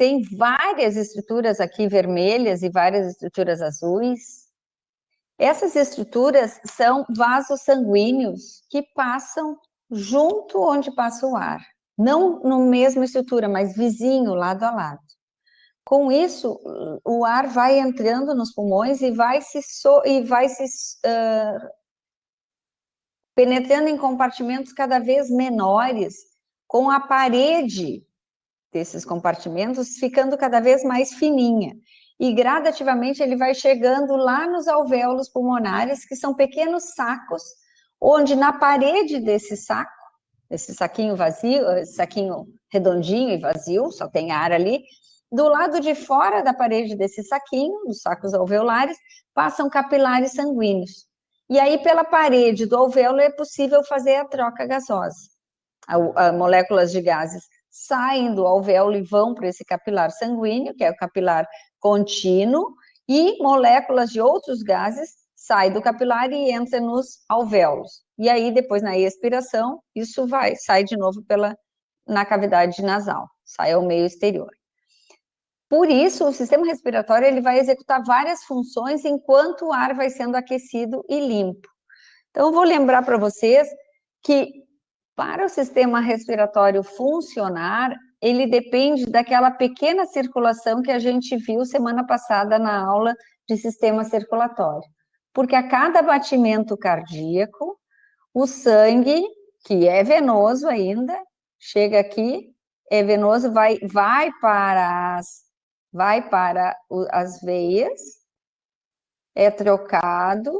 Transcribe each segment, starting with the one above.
tem várias estruturas aqui vermelhas e várias estruturas azuis. Essas estruturas são vasos sanguíneos que passam junto onde passa o ar. Não na mesma estrutura, mas vizinho, lado a lado. Com isso, o ar vai entrando nos pulmões e vai se penetrando em compartimentos cada vez menores, com a parede desses compartimentos ficando cada vez mais fininha. E gradativamente ele vai chegando lá nos alvéolos pulmonares, que são pequenos sacos, onde na parede desse saco, esse saquinho vazio, esse saquinho redondinho e vazio, só tem ar ali, do lado de fora da parede desse saquinho, dos sacos alveolares, passam capilares sanguíneos. E aí, pela parede do alvéolo, é possível fazer a troca gasosa. Moléculas de gases saem do alvéolo e vão para esse capilar sanguíneo, que é o capilar contínuo, e moléculas de outros gases saem do capilar e entram nos alvéolos. E aí, depois, na expiração, isso sai de novo na cavidade nasal, sai ao meio exterior. Por isso, o sistema respiratório ele vai executar várias funções enquanto o ar vai sendo aquecido e limpo. Então, eu vou lembrar para vocês que para o sistema respiratório funcionar, ele depende daquela pequena circulação que a gente viu semana passada na aula de sistema circulatório. Porque a cada batimento cardíaco, o sangue, que é venoso ainda, chega aqui, é venoso, vai para as veias, é trocado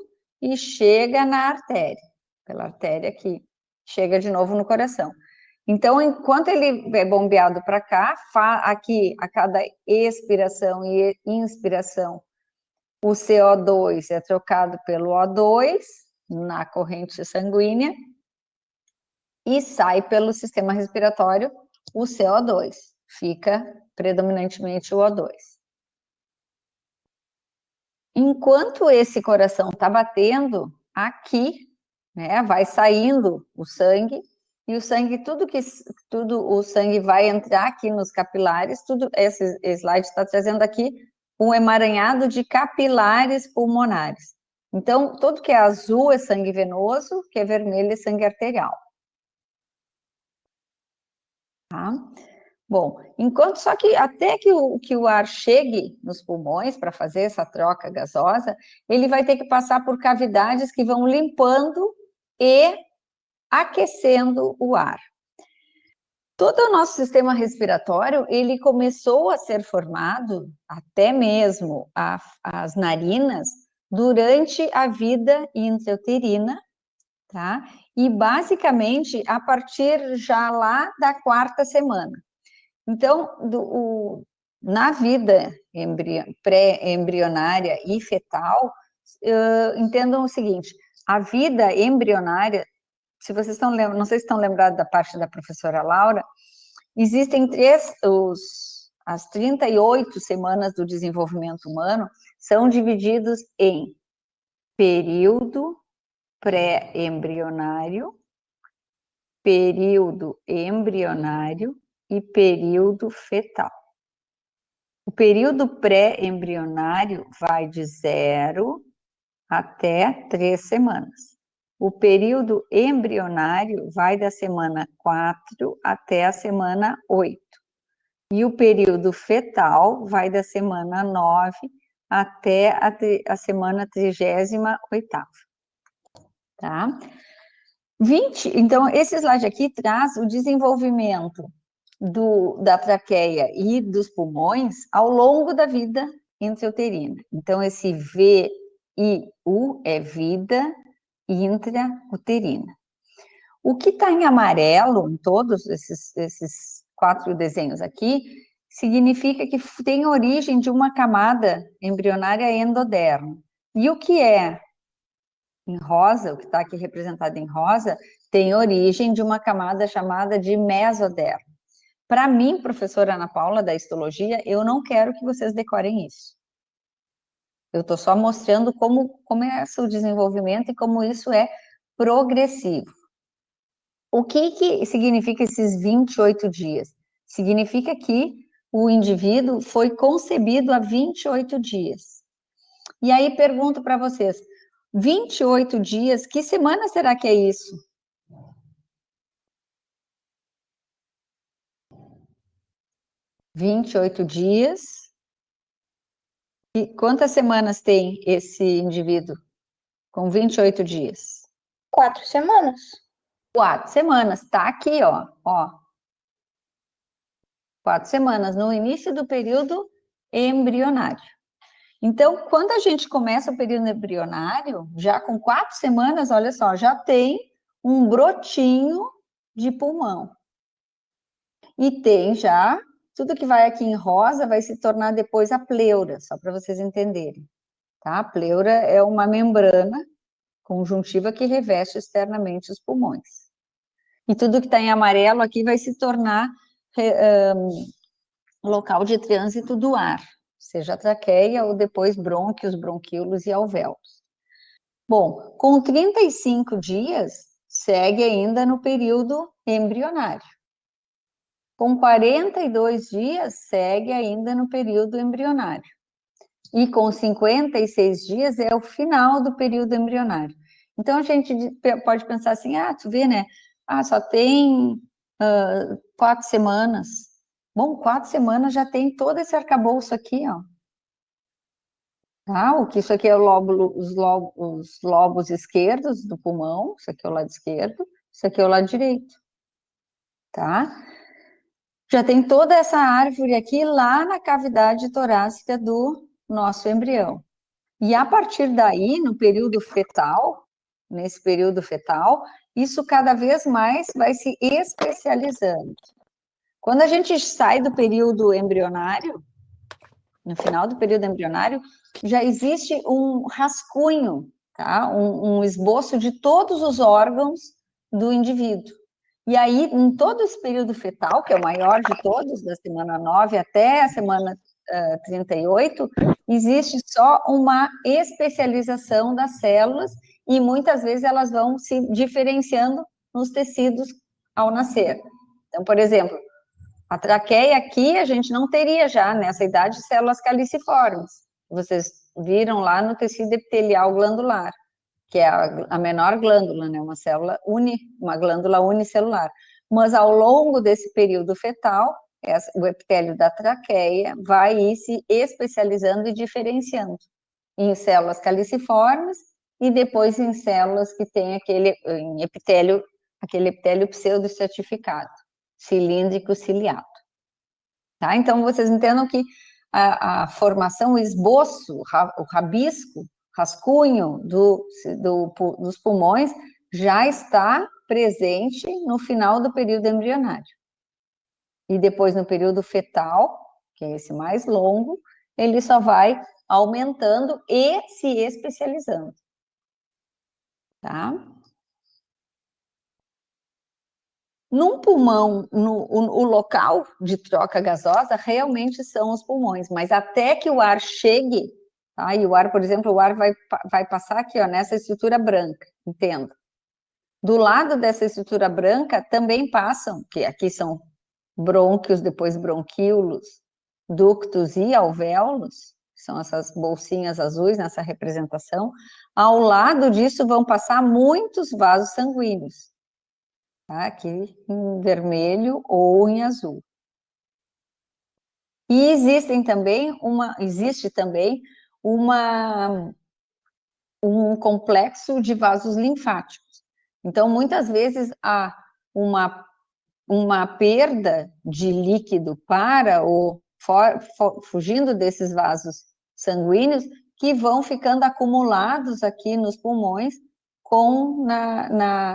e chega na artéria, pela artéria aqui, chega de novo no coração. Então, enquanto ele é bombeado para cá, aqui, a cada expiração e inspiração, o CO2 é trocado pelo O2 na corrente sanguínea e sai pelo sistema respiratório o CO2, fica predominantemente o O2. Enquanto esse coração está batendo, aqui, né, vai saindo o sangue, e o sangue, tudo o sangue vai entrar aqui nos capilares, esse slide está trazendo aqui um emaranhado de capilares pulmonares. Então, tudo que é azul é sangue venoso, que é vermelho é sangue arterial. Tá? Bom, só que até que o ar chegue nos pulmões para fazer essa troca gasosa, ele vai ter que passar por cavidades que vão limpando e aquecendo o ar. Todo o nosso sistema respiratório, ele começou a ser formado, até mesmo as narinas, durante a vida intrauterina, tá? E basicamente a partir já lá da 4ª semana. Então, na vida pré-embrionária e fetal, entendam o seguinte, a vida embrionária, se vocês não sei se estão lembrados da parte da professora Laura, existem as 38 semanas do desenvolvimento humano são divididos em período pré-embrionário, período embrionário e período fetal. O período pré-embrionário vai de 0 até 3 semanas. O período embrionário vai da semana 4 até a semana 8. E o período fetal vai da semana 9 até a semana 38ª. Tá? Então, esse slide aqui traz o desenvolvimento da traqueia e dos pulmões ao longo da vida intrauterina. Então, esse VIU é vida intrauterina. O que está em amarelo, em todos esses 4 desenhos aqui, significa que tem origem de uma camada embrionária endoderma. E o que é em rosa, o que está aqui representado em rosa, tem origem de uma camada chamada de mesoderma. Para mim, professora Ana Paula, da histologia, eu não quero que vocês decorem isso. Eu estou só mostrando como começa o desenvolvimento e como isso é progressivo. O que significa esses 28 dias? Significa que o indivíduo foi concebido há 28 dias. E aí pergunto para vocês, 28 dias, que semana será que é isso? 28 dias. E quantas semanas tem esse indivíduo com 28 dias? 4 semanas. 4 semanas, tá aqui, ó. 4 semanas, no início do período embrionário. Então, quando a gente começa o período embrionário, já com 4 semanas, olha só, já tem um brotinho de pulmão. E tem já, tudo que vai aqui em rosa vai se tornar depois a pleura, só para vocês entenderem. Tá? A pleura é uma membrana conjuntiva que reveste externamente os pulmões. E tudo que está em amarelo aqui vai se tornar local de trânsito do ar, seja a traqueia ou depois brônquios, bronquíolos e alvéolos. Bom, com 35 dias, segue ainda no período embrionário. Com 42 dias, segue ainda no período embrionário. E com 56 dias é o final do período embrionário. Então, a gente pode pensar assim, tu vê, né? Só tem 4 semanas. Bom, 4 semanas já tem todo esse arcabouço aqui, ó. Tá? O que isso aqui é os lobos esquerdos do pulmão, isso aqui é o lado esquerdo, isso aqui é o lado direito. Tá? Já tem toda essa árvore aqui lá na cavidade torácica do nosso embrião. E a partir daí, no período fetal, nesse período fetal, isso cada vez mais vai se especializando. Quando a gente sai do período embrionário, no final do período embrionário, já existe um rascunho, tá? Um esboço de todos os órgãos do indivíduo. E aí, em todo esse período fetal, que é o maior de todos, da semana 9 até a semana 38, existe só uma especialização das células e muitas vezes elas vão se diferenciando nos tecidos ao nascer. Então, por exemplo, a traqueia aqui a gente não teria já nessa idade células caliciformes. Vocês viram lá no tecido epitelial glandular, que é a menor glândula, né? Uma glândula unicelular. Mas ao longo desse período fetal, o epitélio da traqueia vai ir se especializando e diferenciando em células caliciformes e depois em células que têm aquele epitélio pseudoestratificado, cilíndrico ciliado. Tá? Então, vocês entendam que a formação, o esboço, o rabisco, rascunho dos pulmões já está presente no final do período embrionário. E depois, no período fetal, que é esse mais longo, ele só vai aumentando e se especializando. Tá? Num pulmão, o local de troca gasosa realmente são os pulmões, mas até que o ar chegue, tá? E o ar, por exemplo, o ar vai passar aqui, ó, nessa estrutura branca, entenda. Do lado dessa estrutura branca também passam, que aqui são brônquios, depois bronquíolos, ductos e alvéolos, são essas bolsinhas azuis nessa representação. Ao lado disso vão passar muitos vasos sanguíneos. Tá? Aqui em vermelho ou em azul. E existe também um complexo de vasos linfáticos. Então, muitas vezes há uma perda de líquido para fugindo desses vasos sanguíneos que vão ficando acumulados aqui nos pulmões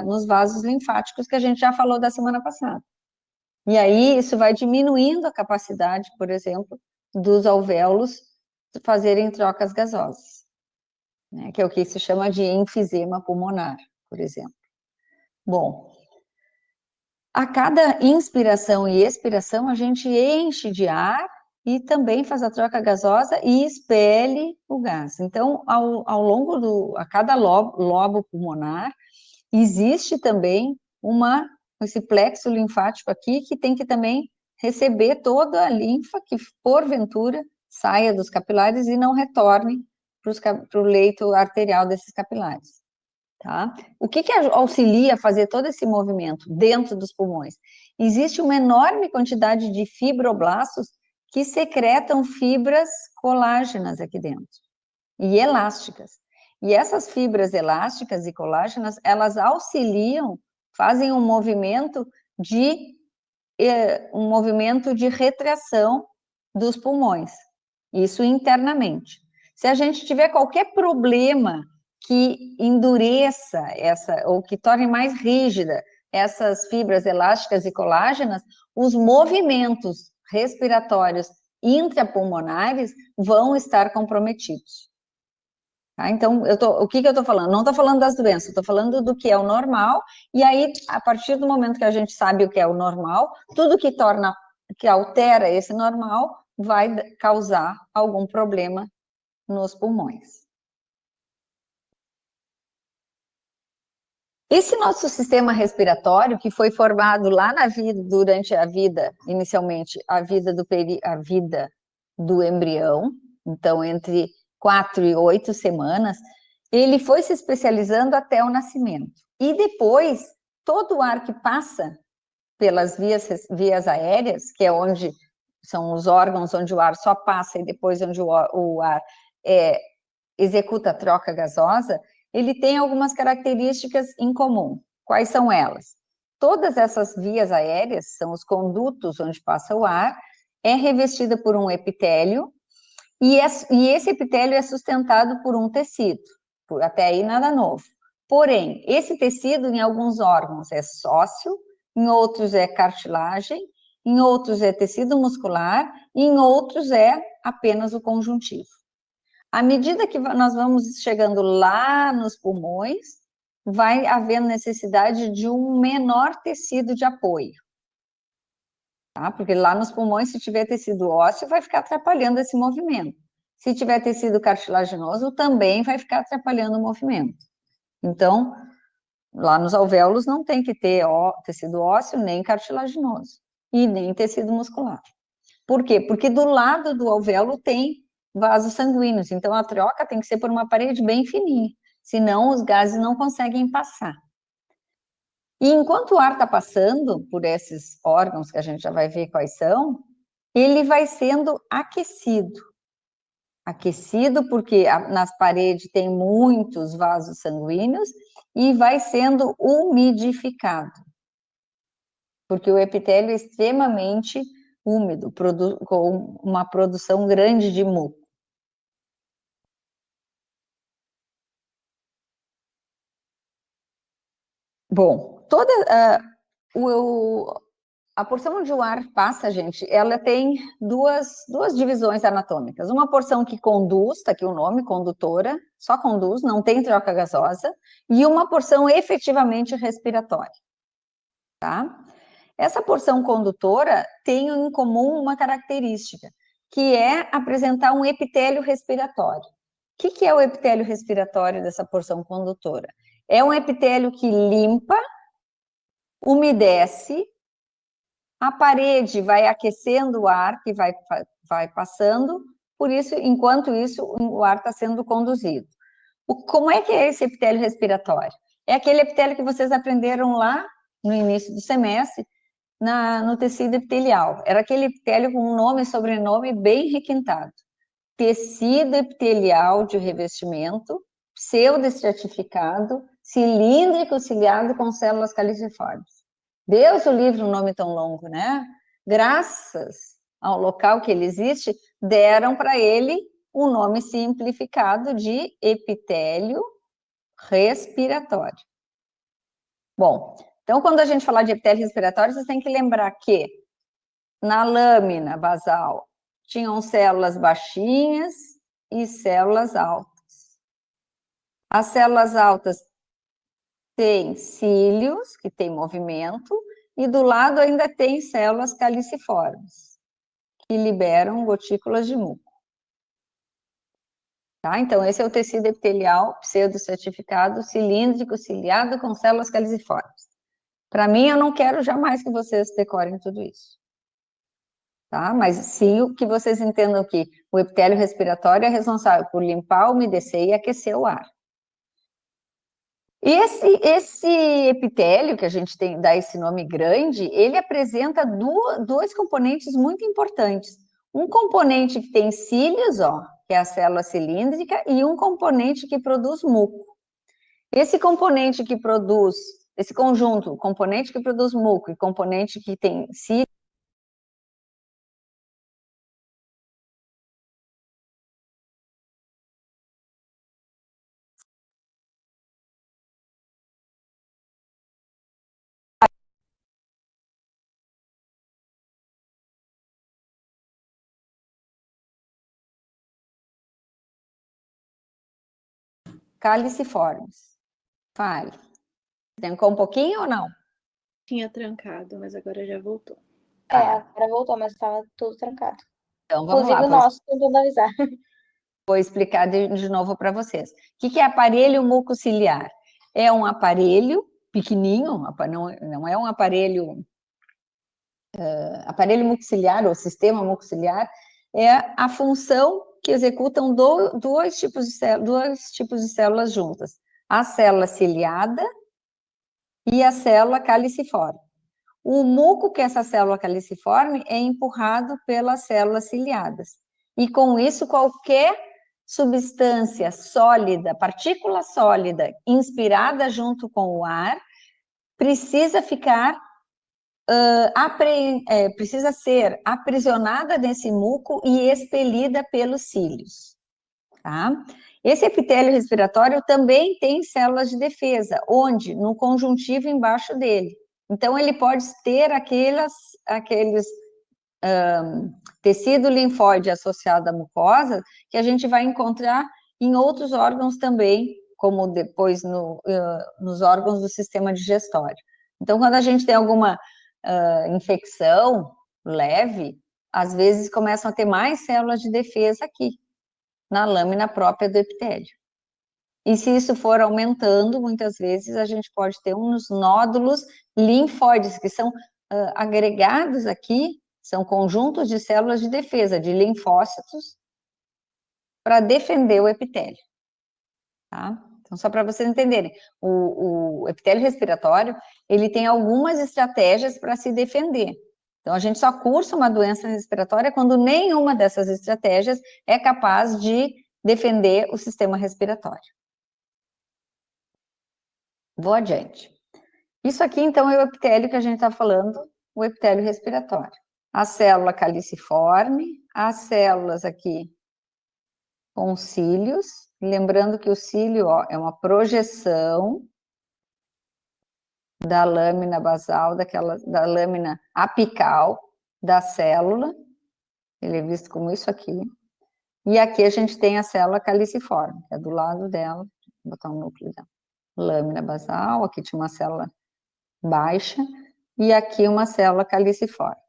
nos vasos linfáticos que a gente já falou da semana passada. E aí isso vai diminuindo a capacidade, por exemplo, dos alvéolos fazerem trocas gasosas, né, que é o que se chama de enfisema pulmonar, por exemplo. Bom, a cada inspiração e expiração a gente enche de ar e também faz a troca gasosa e expele o gás. Então, ao longo a cada lobo pulmonar, existe também esse plexo linfático aqui que tem que também receber toda a linfa que, porventura, saia dos capilares e não retorne para o leito arterial desses capilares. Tá? O que auxilia a fazer todo esse movimento dentro dos pulmões? Existe uma enorme quantidade de fibroblastos que secretam fibras colágenas aqui dentro, e elásticas. E essas fibras elásticas e colágenas, elas auxiliam, fazem um movimento de retração dos pulmões, isso internamente. Se a gente tiver qualquer problema que endureça ou que torne mais rígida essas fibras elásticas e colágenas, os movimentos respiratórios intrapulmonares vão estar comprometidos. Tá? Então, o que eu estou falando? Não estou falando das doenças, estou falando do que é o normal, e aí, a partir do momento que a gente sabe o que é o normal, tudo que altera esse normal vai causar algum problema nos pulmões. Esse nosso sistema respiratório, que foi formado lá na vida, durante a vida, inicialmente, a vida do embrião, então entre 4 e 8 semanas, ele foi se especializando até o nascimento. E depois, todo o ar que passa pelas vias aéreas, que é onde são os órgãos onde o ar só passa e depois onde o ar executa a troca gasosa, ele tem algumas características em comum. Quais são elas? Todas essas vias aéreas, são os condutos onde passa o ar, é revestida por um epitélio, e esse epitélio é sustentado por um tecido. Até aí nada novo. Porém, esse tecido em alguns órgãos é sócio, em outros é cartilagem, em outros é tecido muscular, e em outros é apenas o conjuntivo. À medida que nós vamos chegando lá nos pulmões, vai havendo necessidade de um menor tecido de apoio. Tá? Porque lá nos pulmões, se tiver tecido ósseo, vai ficar atrapalhando esse movimento. Se tiver tecido cartilaginoso, também vai ficar atrapalhando o movimento. Então, lá nos alvéolos não tem que ter tecido ósseo, nem cartilaginoso, e nem tecido muscular. Por quê? Porque do lado do alvéolo tem vasos sanguíneos, então a troca tem que ser por uma parede bem fininha, senão os gases não conseguem passar. E enquanto o ar está passando por esses órgãos, que a gente já vai ver quais são, ele vai sendo aquecido. Aquecido porque nas paredes tem muitos vasos sanguíneos e vai sendo umidificado. Porque o epitélio é extremamente úmido, com uma produção grande de muco. Bom, a porção onde o ar passa, gente, ela tem duas divisões anatômicas. Uma porção que conduz, está aqui o nome, condutora, só conduz, não tem troca gasosa, e uma porção efetivamente respiratória, tá? Essa porção condutora tem em comum uma característica, que é apresentar um epitélio respiratório. O que é o epitélio respiratório dessa porção condutora? É um epitélio que limpa, umedece, a parede vai aquecendo o ar que vai passando, por isso, enquanto isso, o ar está sendo conduzido. Como é que é esse epitélio respiratório? É aquele epitélio que vocês aprenderam lá no início do semestre, no tecido epitelial. Era aquele epitélio com um nome e sobrenome bem requintado. Tecido epitelial de revestimento, pseudoestratificado, cilíndrico ciliado com células caliciformes. Deus o livre um nome tão longo, né? Graças ao local que ele existe, deram para ele um nome simplificado de epitélio respiratório. Bom, então quando a gente falar de epitélio respiratório, vocês têm que lembrar que na lâmina basal tinham células baixinhas e células altas. As células altas têm cílios, que têm movimento, e do lado ainda tem células caliciformes, que liberam gotículas de muco. Tá? Então, esse é o tecido epitelial pseudoestratificado, cilíndrico, ciliado com células caliciformes. Para mim, eu não quero jamais que vocês decorem tudo isso. tá? Mas sim, o que vocês entendam que o epitélio respiratório é responsável por limpar, umedecer e aquecer o ar. Esse epitélio que a gente tem, dá esse nome grande, ele apresenta dois componentes muito importantes. Um componente que tem cílios, ó, que é a célula cilíndrica, e um componente que produz muco. Esse componente que produz, esse conjunto, componente que produz muco e componente que tem cílios, caliciformes. Fale. Trancou um pouquinho ou não? Tinha trancado, mas agora já voltou. Agora voltou, mas estava tudo trancado. Então, vamos Inclusive lá. o nosso, tentando avisar. Vou explicar de novo para vocês. O que é aparelho mucociliar? É um aparelho pequenininho, não é um aparelho... aparelho mucociliar ou sistema mucociliar é a função que executam dois tipos de células juntas. A célula ciliada e a célula caliciforme. O muco, que é essa célula caliciforme, é empurrado pelas células ciliadas. E com isso, qualquer substância sólida, partícula sólida, inspirada junto com o ar, precisa ficar, precisa ser aprisionada nesse muco e expelida pelos cílios. Tá? Esse epitélio respiratório também tem células de defesa, onde? No conjuntivo embaixo dele. Então, ele pode ter aqueles tecido linfóide associado à mucosa, que a gente vai encontrar em outros órgãos também, como depois nos órgãos do sistema digestório. Então, quando a gente tem alguma infecção leve, às vezes começam a ter mais células de defesa aqui, na lâmina própria do epitélio. E se isso for aumentando, muitas vezes a gente pode ter uns nódulos linfóides, que são agregados aqui, são conjuntos de células de defesa, de linfócitos, para defender o epitélio. Tá? Então, só para vocês entenderem, o epitélio respiratório, ele tem algumas estratégias para se defender. Então, a gente só cursa uma doença respiratória quando nenhuma dessas estratégias é capaz de defender o sistema respiratório. Vou adiante. Isso aqui, então, é o epitélio que a gente está falando, o epitélio respiratório. A célula caliciforme, as células aqui com cílios, lembrando que o cílio, ó, é uma projeção da lâmina basal, da lâmina apical da célula, ele é visto como isso aqui. E aqui a gente tem a célula caliciforme, que é do lado dela, vou botar um núcleo da lâmina basal, aqui tinha uma célula baixa, e aqui uma célula caliciforme.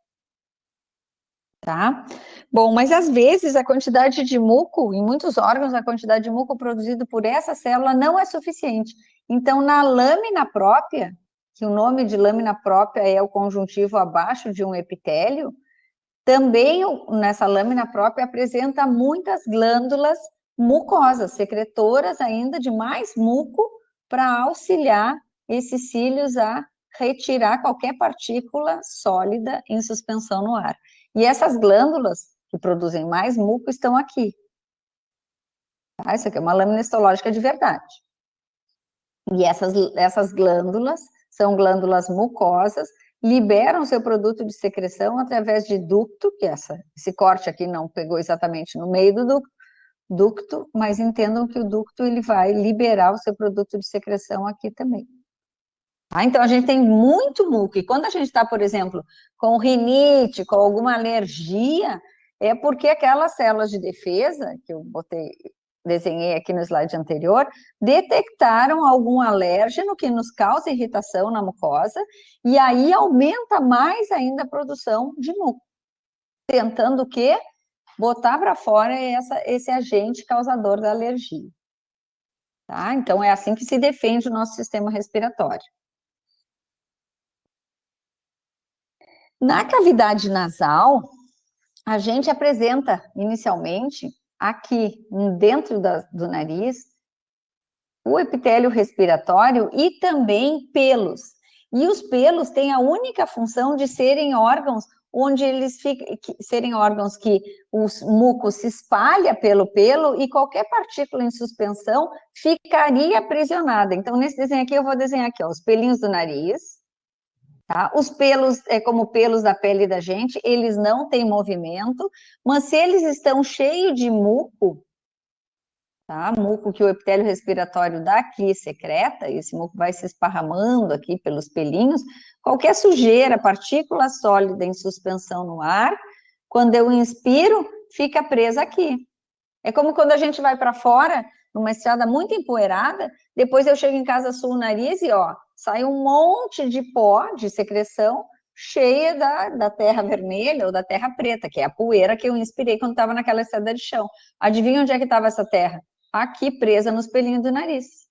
Tá? Bom, mas às vezes a quantidade de muco, em muitos órgãos, a quantidade de muco produzido por essa célula não é suficiente. Então, na lâmina própria, que o nome de lâmina própria é o conjuntivo abaixo de um epitélio, também nessa lâmina própria apresenta muitas glândulas mucosas, secretoras ainda de mais muco, para auxiliar esses cílios a retirar qualquer partícula sólida em suspensão no ar. E essas glândulas que produzem mais muco estão aqui. Tá? Isso aqui é uma lâmina histológica de verdade. E essas glândulas são glândulas mucosas, liberam seu produto de secreção através de ducto, que esse corte aqui não pegou exatamente no meio do ducto, mas entendam que o ducto ele vai liberar o seu produto de secreção aqui também. Tá? Então, a gente tem muito muco, e quando a gente está, por exemplo, com rinite, com alguma alergia, é porque aquelas células de defesa, que eu desenhei aqui no slide anterior, detectaram algum alérgeno que nos causa irritação na mucosa, e aí aumenta mais ainda a produção de muco, tentando o quê? Botar para fora esse agente causador da alergia. Tá? Então, é assim que se defende o nosso sistema respiratório. Na cavidade nasal, a gente apresenta inicialmente aqui dentro do nariz o epitélio respiratório e também pelos. E os pelos têm a única função de serem órgãos onde eles ficam, serem órgãos que o muco se espalha pelo pelo e qualquer partícula em suspensão ficaria aprisionada. Então, nesse desenho aqui, eu vou desenhar aqui, ó, os pelinhos do nariz, tá? Os pelos, como pelos da pele da gente, eles não têm movimento, mas se eles estão cheios de muco, tá? Muco que o epitélio respiratório daqui secreta, e esse muco vai se esparramando aqui pelos pelinhos, qualquer sujeira, partícula sólida em suspensão no ar, quando eu inspiro, fica presa aqui. É como quando a gente vai para fora, numa estrada muito empoeirada, depois eu chego em casa, suo o nariz e, ó, sai um monte de pó, de secreção, cheia da terra vermelha ou da terra preta, que é a poeira que eu inspirei quando estava naquela estrada de chão. Adivinha onde é que estava essa terra? Aqui presa nos pelinhos do nariz.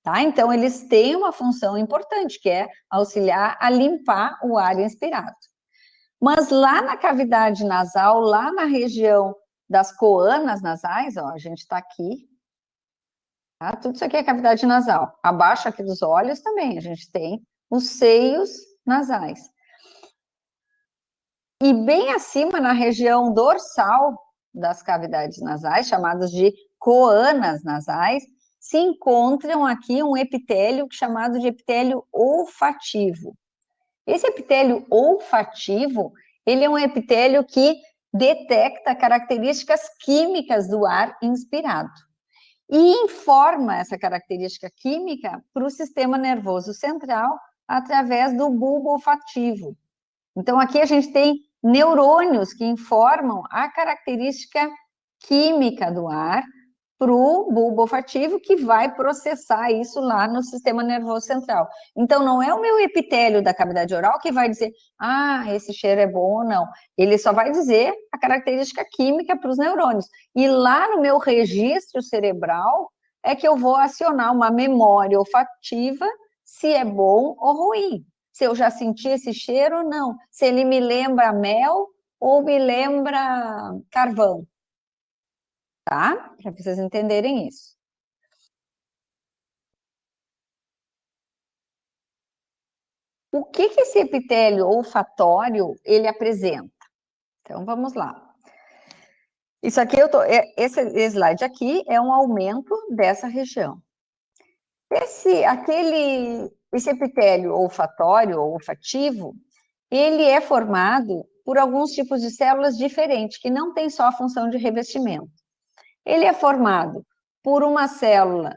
Tá? Então, eles têm uma função importante, que é auxiliar a limpar o ar inspirado. Mas lá na cavidade nasal, lá na região das coanas nasais, ó, a gente está aqui, tá? Tudo isso aqui é cavidade nasal. Abaixo aqui dos olhos também, a gente tem os seios nasais. E bem acima, na região dorsal das cavidades nasais, chamadas de coanas nasais, se encontram aqui um epitélio chamado de epitélio olfativo. Esse epitélio olfativo, ele é um epitélio que detecta características químicas do ar inspirado e informa essa característica química para o sistema nervoso central através do bulbo olfativo. Então, aqui a gente tem neurônios que informam a característica química do ar para o bulbo olfativo, que vai processar isso lá no sistema nervoso central. Então, não é o meu epitélio da cavidade oral que vai dizer, ah, esse cheiro é bom ou não. Ele só vai dizer a característica química para os neurônios. E lá no meu registro cerebral é que eu vou acionar uma memória olfativa se é bom ou ruim. Se eu já senti esse cheiro ou não. Se ele me lembra mel ou me lembra carvão. Tá? Para vocês entenderem isso. O que esse epitélio olfatório ele apresenta? Então, vamos lá. Isso aqui, esse slide aqui é um aumento dessa região. Esse epitélio olfatório ou olfativo, ele é formado por alguns tipos de células diferentes, que não tem só a função de revestimento. Ele é formado por uma célula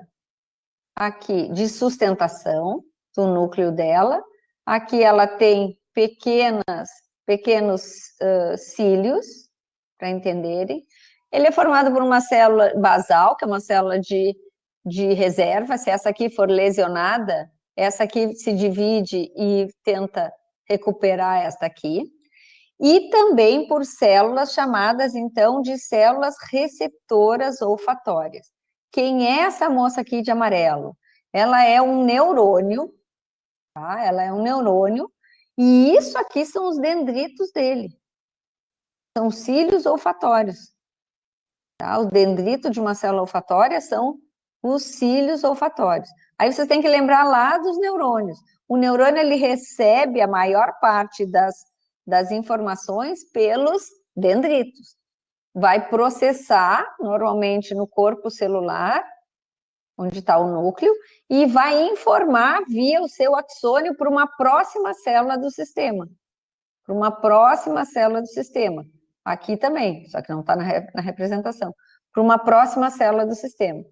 aqui de sustentação do núcleo dela. Aqui ela tem pequenos cílios, para entenderem. Ele é formado por uma célula basal, que é uma célula de reserva. Se essa aqui for lesionada, essa aqui se divide e tenta recuperar esta aqui. E também por células chamadas, então, de células receptoras olfatórias. Quem é essa moça aqui de amarelo? Ela é um neurônio, tá? Ela é um neurônio, e isso aqui são os dendritos dele. São cílios olfatórios. Tá? O dendrito de uma célula olfatória são os cílios olfatórios. Aí vocês têm que lembrar lá dos neurônios. O neurônio, ele recebe a maior parte das informações pelos dendritos. Vai processar, normalmente no corpo celular, onde está o núcleo, e vai informar via o seu axônio para uma próxima célula do sistema. Para uma próxima célula do sistema. Aqui também, só que não está na representação. Para uma próxima célula do sistema.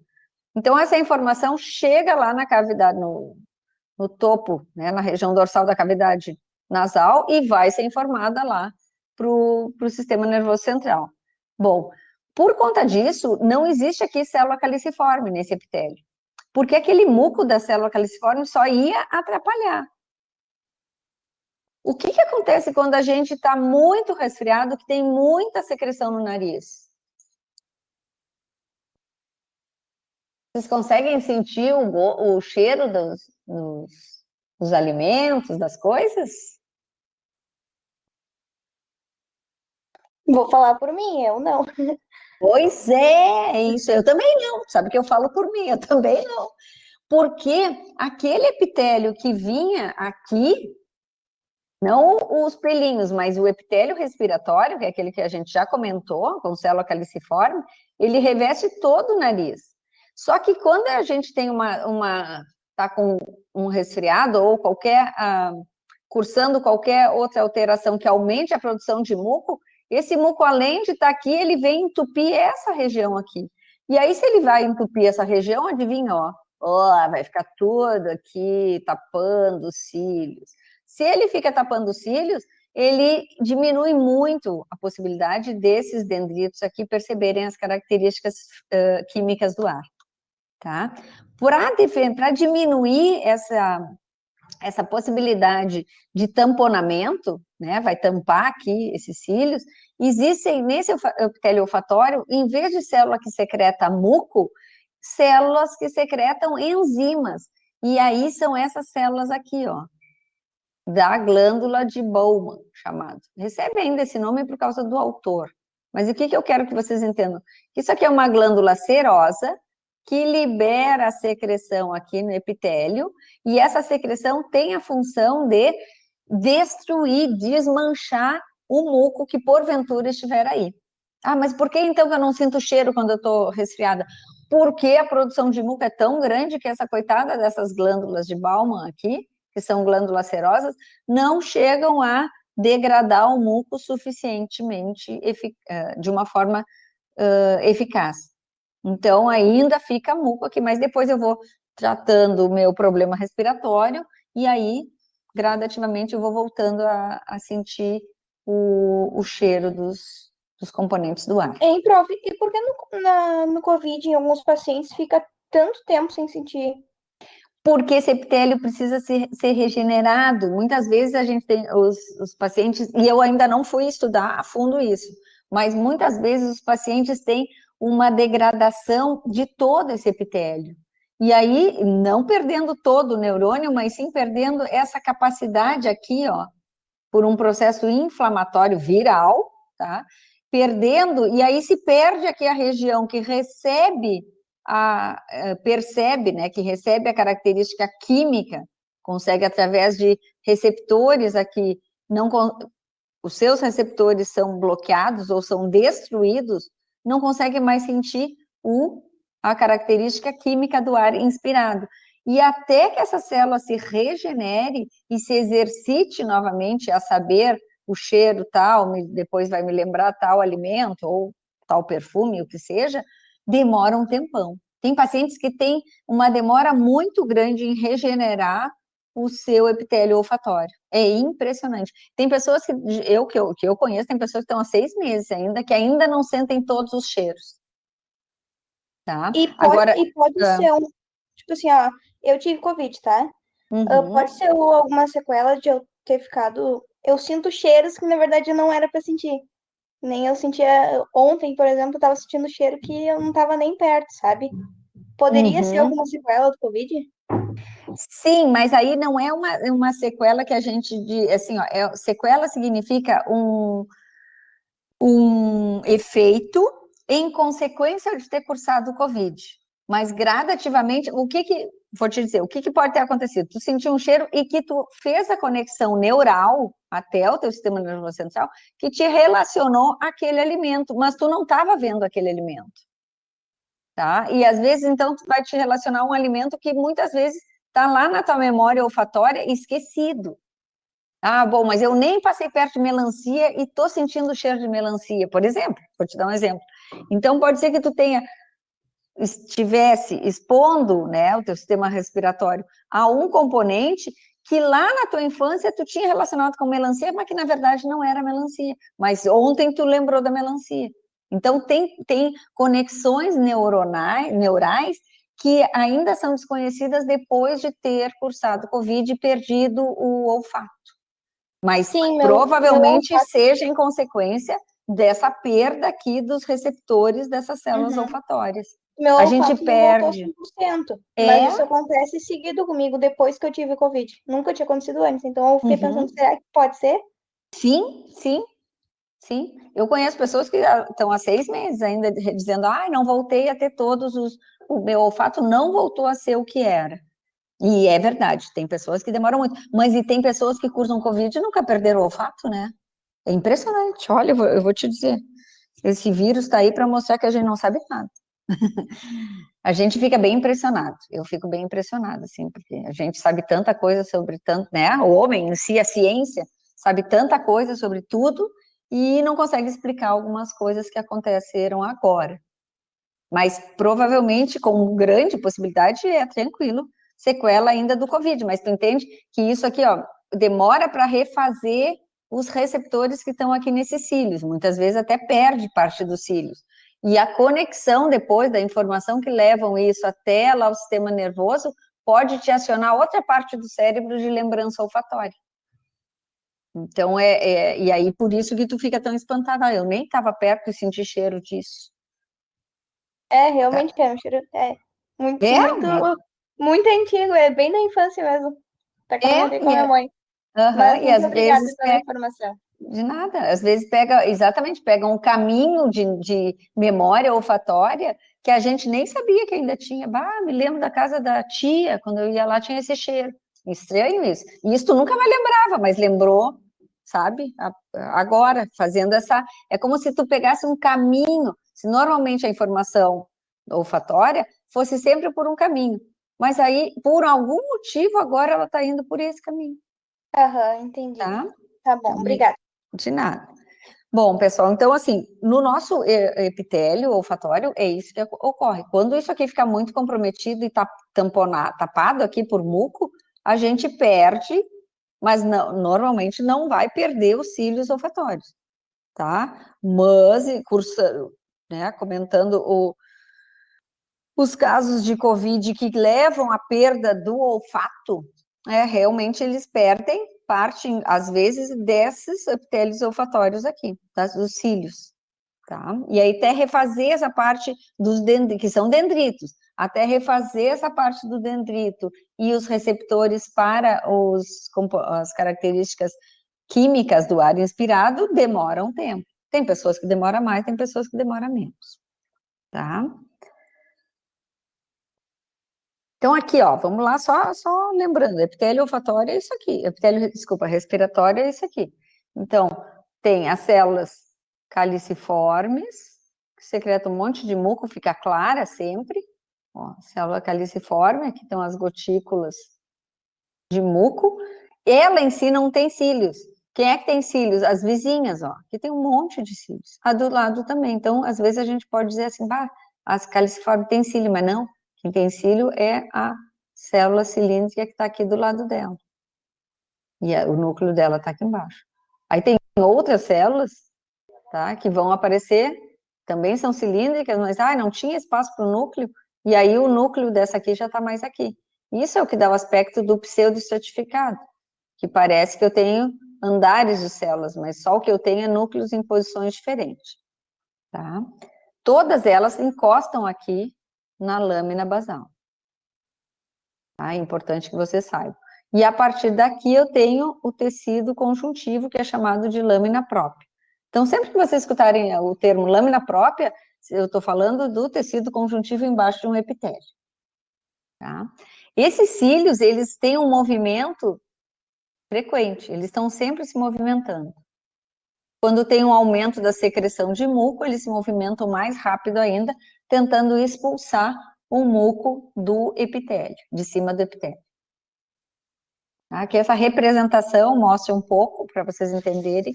Então, essa informação chega lá na cavidade, no topo, né, na região dorsal da cavidade nasal, e vai ser informada lá para o sistema nervoso central. Bom, por conta disso, não existe aqui célula caliciforme nesse epitélio, porque aquele muco da célula caliciforme só ia atrapalhar. O que acontece quando a gente está muito resfriado, que tem muita secreção no nariz? Vocês conseguem sentir o cheiro dos alimentos, das coisas? Vou falar por mim, eu não. Pois é isso. Eu também não. Sabe que eu falo por mim, eu também não. Porque aquele epitélio que vinha aqui, não os pelinhos, mas o epitélio respiratório, que é aquele que a gente já comentou, com célula caliciforme, ele reveste todo o nariz. Só que quando a gente tem tá com um resfriado ou cursando qualquer outra alteração que aumente a produção de muco, esse muco, além de estar aqui, ele vem entupir essa região aqui. E aí, se ele vai entupir essa região, adivinha, vai ficar tudo aqui tapando os cílios. Se ele fica tapando os cílios, ele diminui muito a possibilidade desses dendritos aqui perceberem as características químicas do ar, tá? Para diminuir essa possibilidade de tamponamento, né, vai tampar aqui esses cílios, existem nesse epitélio olfatório, em vez de célula que secreta muco, células que secretam enzimas, e aí são essas células aqui, da glândula de Bowman, chamado. Recebe ainda esse nome por causa do autor. Mas o que eu quero que vocês entendam? Isso aqui é uma glândula serosa que libera a secreção aqui no epitélio, e essa secreção tem a função de destruir, desmanchar o muco que porventura estiver aí. Ah, mas por que então que eu não sinto cheiro quando eu estou resfriada? Porque a produção de muco é tão grande que essa coitada dessas glândulas de Bowman aqui, que são glândulas serosas, não chegam a degradar o muco suficientemente de uma forma eficaz. Então, ainda fica muco aqui, mas depois eu vou tratando o meu problema respiratório e aí, gradativamente, eu vou voltando a sentir o cheiro dos componentes do ar. Hein, prof, e por que no Covid, em alguns pacientes, fica tanto tempo sem sentir? Porque esse epitélio precisa ser regenerado. Muitas vezes a gente tem os pacientes, e eu ainda não fui estudar a fundo isso, mas muitas vezes os pacientes têm uma degradação de todo esse epitélio. E aí, não perdendo todo o neurônio, mas sim perdendo essa capacidade aqui, por um processo inflamatório viral, tá? Perdendo, e aí se perde aqui a região que percebe, né, que recebe a característica química, consegue através de receptores aqui, os seus receptores são bloqueados ou são destruídos, não consegue mais sentir a característica química do ar inspirado. E até que essa célula se regenere e se exercite novamente a saber o cheiro tal, depois vai me lembrar tal alimento ou tal perfume, o que seja, demora um tempão. Tem pacientes que têm uma demora muito grande em regenerar o seu epitélio olfatório. É impressionante. Tem pessoas que eu conheço, tem pessoas que estão há 6 meses ainda, que ainda não sentem todos os cheiros. Tá? Agora, E pode ser tipo assim, eu tive Covid, tá? Pode ser alguma sequela de eu ter ficado. Eu sinto cheiros que na verdade não era pra sentir. Nem eu sentia. Ontem, por exemplo, eu tava sentindo cheiro que eu não tava nem perto, sabe? Poderia ser alguma sequela do Covid? Sim, mas aí não é uma sequela que a gente diz, assim, sequela significa um efeito em consequência de ter cursado o Covid. Mas gradativamente, vou te dizer, o que pode ter acontecido? Tu sentiu um cheiro e que tu fez a conexão neural até o teu sistema nervoso central que te relacionou àquele alimento, mas tu não estava vendo aquele alimento. Tá? E às vezes, então, tu vai te relacionar a um alimento que muitas vezes está lá na tua memória olfatória esquecido. Ah, bom, mas eu nem passei perto de melancia e estou sentindo o cheiro de melancia, por exemplo. Vou te dar um exemplo. Então, pode ser que tu estivesse expondo, né, o teu sistema respiratório a um componente que lá na tua infância tu tinha relacionado com melancia, mas que na verdade não era melancia. Mas ontem tu lembrou da melancia. Então, tem conexões neurais que ainda são desconhecidas depois de ter cursado Covid e perdido o olfato. Mas Sim, provavelmente seja em consequência dessa perda aqui dos receptores dessas células olfatórias. Meu A gente olfato não voltou perde. 100%, mas isso acontece seguido comigo depois que eu tive Covid. Nunca tinha acontecido antes, então eu fiquei pensando, será que pode ser? Sim, sim, Sim, eu conheço pessoas que estão há 6 meses ainda dizendo, não voltei a ter o meu olfato não voltou a ser o que era. E é verdade, tem pessoas que demoram muito, mas e tem pessoas que cursam Covid e nunca perderam o olfato, né? É impressionante, olha, eu vou te dizer, esse vírus está aí para mostrar que a gente não sabe nada. A gente fica bem impressionado, eu fico bem impressionada, assim, porque a gente sabe tanta coisa sobre tanto, né? O homem em si, a ciência, sabe tanta coisa sobre tudo e não consegue explicar algumas coisas que aconteceram agora. Mas provavelmente, com grande possibilidade, é tranquilo, sequela ainda do Covid, mas tu entende que isso aqui, ó, demora para refazer os receptores que estão aqui nesses cílios, muitas vezes até perde parte dos cílios. E a conexão depois da informação que levam isso até lá o sistema nervoso pode te acionar outra parte do cérebro de lembrança olfatória. Então, e aí por isso que tu fica tão espantada. Eu nem estava perto e senti cheiro disso. Realmente é um cheiro muito, É? muito antigo, é bem da infância mesmo. Até comentei com a minha mãe. Mas E às muito obrigada vezes pela informação. de nada, às vezes pega um caminho de memória olfatória que a gente nem sabia que ainda tinha. Me lembro da casa da tia, quando eu ia lá tinha esse cheiro. Estranho isso. E isso tu nunca mais lembrava, mas lembrou, sabe? Agora, fazendo essa... É como se tu pegasse um caminho, se normalmente a informação olfatória fosse sempre por um caminho. Mas aí, por algum motivo, agora ela está indo por esse caminho. Entendi. Tá? Tá bom, Então, obrigada. de nada. Bom, pessoal, então assim, no nosso epitélio olfatório é isso que ocorre. Quando isso aqui fica muito comprometido e tá tapado aqui por muco, a gente perde, mas normalmente não vai perder os cílios olfatórios, tá? Mas, né, comentando os casos de Covid que levam à perda do olfato, realmente eles perdem parte, às vezes, desses epitélios olfatórios aqui, dos cílios, tá? E aí até refazer essa parte dos dendritos, que são dendritos, até refazer essa parte do dendrito e os receptores para as características químicas do ar inspirado demoram tempo. Tem pessoas que demoram mais, tem pessoas que demoram menos, tá? Então, aqui, ó, vamos lá, só lembrando, epitélio olfatório é isso aqui, respiratório é isso aqui. Então, tem as células caliciformes, que secretam um monte de muco, fica clara sempre. Ó, célula caliciforme, aqui estão as gotículas de muco. Ela em si não tem cílios. Quem é que tem cílios? As vizinhas, ó, aqui tem um monte de cílios. A do lado também. Então, às vezes a gente pode dizer assim, as caliciformes têm cílio, mas não. Quem tem cílio é a célula cilíndrica que está aqui do lado dela. E o núcleo dela está aqui embaixo. Aí tem outras células, tá, que vão aparecer, também são cilíndricas, mas não tinha espaço para o núcleo, e aí o núcleo dessa aqui já está mais aqui. Isso é o que dá o aspecto do pseudoestratificado, que parece que eu tenho andares de células, mas só o que eu tenho é núcleos em posições diferentes. Tá? Todas elas encostam aqui na lâmina basal. Tá? É importante que você saiba. E a partir daqui eu tenho o tecido conjuntivo, que é chamado de lâmina própria. Então, sempre que vocês escutarem o termo lâmina própria, eu estou falando do tecido conjuntivo embaixo de um epitélio. Tá? Esses cílios, eles têm um movimento frequente, eles estão sempre se movimentando. Quando tem um aumento da secreção de muco, eles se movimentam mais rápido ainda, tentando expulsar o muco do epitélio, de cima do epitélio. Aqui essa representação mostra um pouco, para vocês entenderem,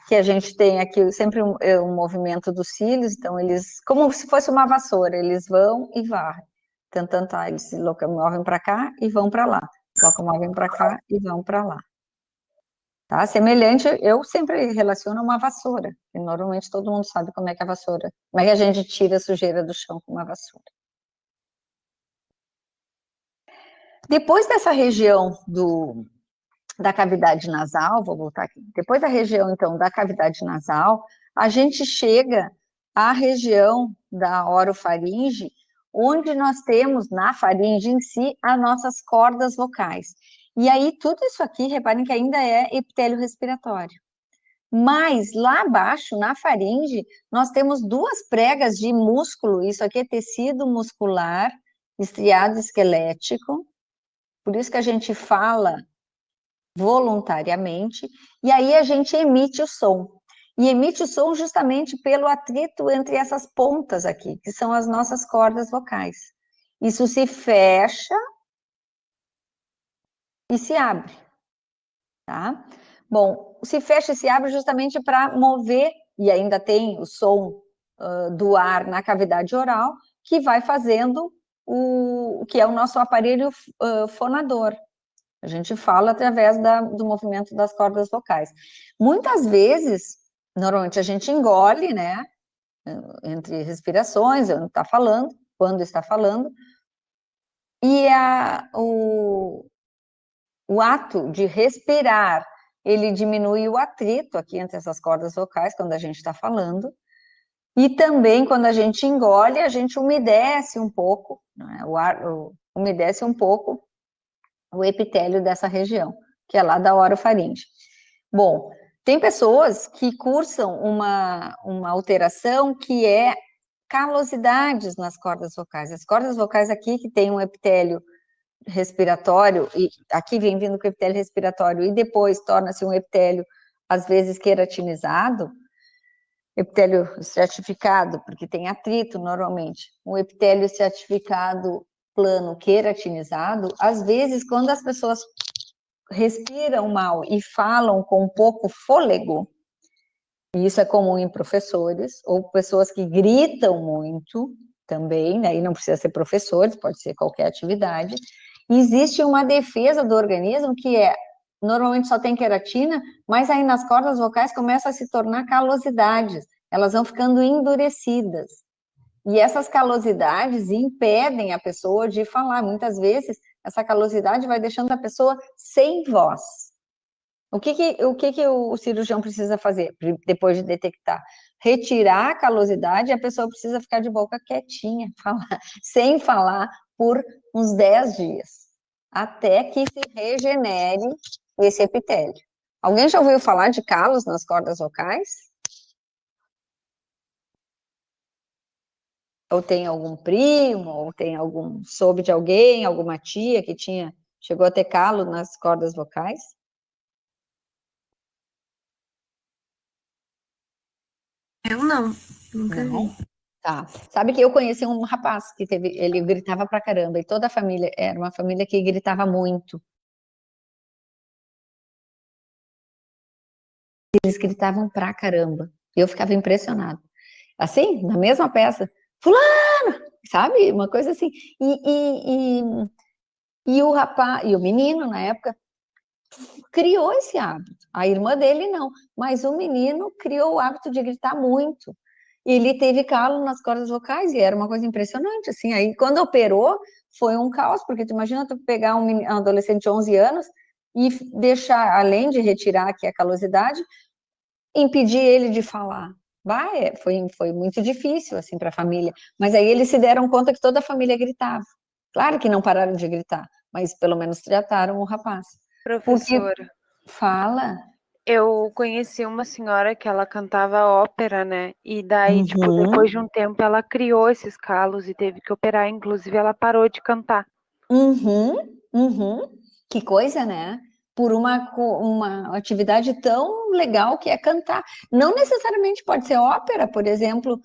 que a gente tem aqui sempre um movimento dos cílios, então eles, como se fosse uma vassoura, eles vão e varrem, tentando, eles se locomovem para cá e vão para lá, locomovem para cá e vão para lá. Tá? Semelhante, eu sempre relaciono a uma vassoura, e normalmente todo mundo sabe como é que a vassoura, como é que a gente tira a sujeira do chão com uma vassoura. Depois dessa região da cavidade nasal, vou voltar aqui, depois da região, então, da cavidade nasal, a gente chega à região da orofaringe, onde nós temos, na faringe em si, as nossas cordas vocais. E aí, tudo isso aqui, reparem que ainda é epitélio respiratório. Mas lá abaixo, na faringe, nós temos 2 pregas de músculo, isso aqui é tecido muscular, estriado esquelético, por isso que a gente fala voluntariamente, e aí a gente emite o som. E emite o som justamente pelo atrito entre essas pontas aqui, que são as nossas cordas vocais. Isso se fecha e se abre, tá? Bom, se fecha e se abre justamente para mover, e ainda tem o som do ar na cavidade oral, que vai fazendo o que é o nosso aparelho fonador. A gente fala através do movimento das cordas vocais. Muitas vezes, normalmente a gente engole, né? Entre respirações, quando está falando, e o ato de respirar, ele diminui o atrito aqui entre essas cordas vocais, quando a gente está falando, e também quando a gente engole, a gente umedece um pouco, né? Umedece um pouco o epitélio dessa região, que é lá da orofaringe. Bom, tem pessoas que cursam uma alteração que é calosidades nas cordas vocais. As cordas vocais aqui, que tem um epitélio respiratório, e aqui vem vindo com o epitélio respiratório, e depois torna-se um epitélio, às vezes, queratinizado, epitélio estratificado, porque tem atrito normalmente, um epitélio estratificado plano queratinizado, às vezes, quando as pessoas respiram mal e falam com pouco fôlego, e isso é comum em professores, ou pessoas que gritam muito também, aí não precisa ser professores, pode ser qualquer atividade, existe uma defesa do organismo que normalmente só tem queratina, mas aí nas cordas vocais começa a se tornar calosidades, elas vão ficando endurecidas. E essas calosidades impedem a pessoa de falar. Muitas vezes, essa calosidade vai deixando a pessoa sem voz. O que o cirurgião precisa fazer depois de detectar? Retirar a calosidade e a pessoa precisa ficar de boca quietinha, sem falar por uns 10 dias, até que se regenere esse epitélio. Alguém já ouviu falar de calos nas cordas vocais? Ou tem algum primo, ou soube de alguém, alguma tia que chegou a ter calo nas cordas vocais? Eu não, nunca vi. Tá. Sabe que eu conheci um rapaz que ele gritava pra caramba, e toda a família, era uma família que gritava muito. Eles gritavam pra caramba. Eu ficava impressionada. Assim, na mesma peça, fulano, sabe? Uma coisa assim. E o rapaz, e o menino, na época, criou esse hábito. A irmã dele não, mas o menino criou o hábito de gritar muito. Ele teve calo nas cordas vocais e era uma coisa impressionante, assim. Aí, quando operou, foi um caos, porque tu imagina tu pegar um adolescente de 11 anos e deixar, além de retirar aqui a calosidade, impedir ele de falar. Foi muito difícil, assim, para a família. Mas aí eles se deram conta que toda a família gritava. Claro que não pararam de gritar, mas pelo menos trataram o rapaz. Professora, Porque fala. eu conheci uma senhora que ela cantava ópera, né? E daí, tipo, depois de um tempo ela criou esses calos e teve que operar. Inclusive, ela parou de cantar. Que coisa, né? Por uma atividade tão legal que é cantar. Não necessariamente pode ser ópera, por exemplo,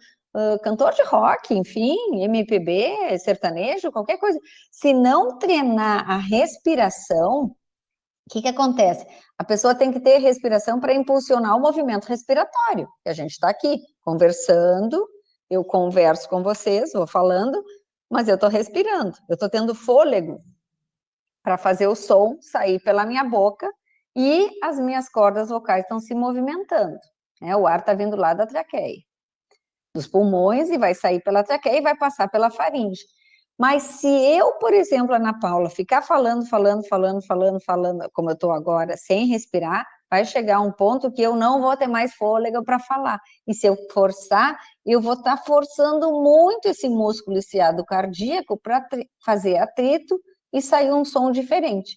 cantor de rock, enfim, MPB, sertanejo, qualquer coisa. Se não treinar a respiração, o que acontece? A pessoa tem que ter respiração para impulsionar o movimento respiratório. E a gente está aqui conversando, eu converso com vocês, vou falando, mas eu estou respirando, eu estou tendo fôlego para fazer o som sair pela minha boca e as minhas cordas vocais estão se movimentando. Né? O ar está vindo lá da traqueia, dos pulmões, e vai sair pela traqueia e vai passar pela faringe. Mas se eu, por exemplo, Ana Paula, ficar falando, como eu estou agora, sem respirar, vai chegar um ponto que eu não vou ter mais fôlego para falar. E se eu forçar, eu vou estar forçando muito esse músculo estriado cardíaco para fazer atrito e sair um som diferente.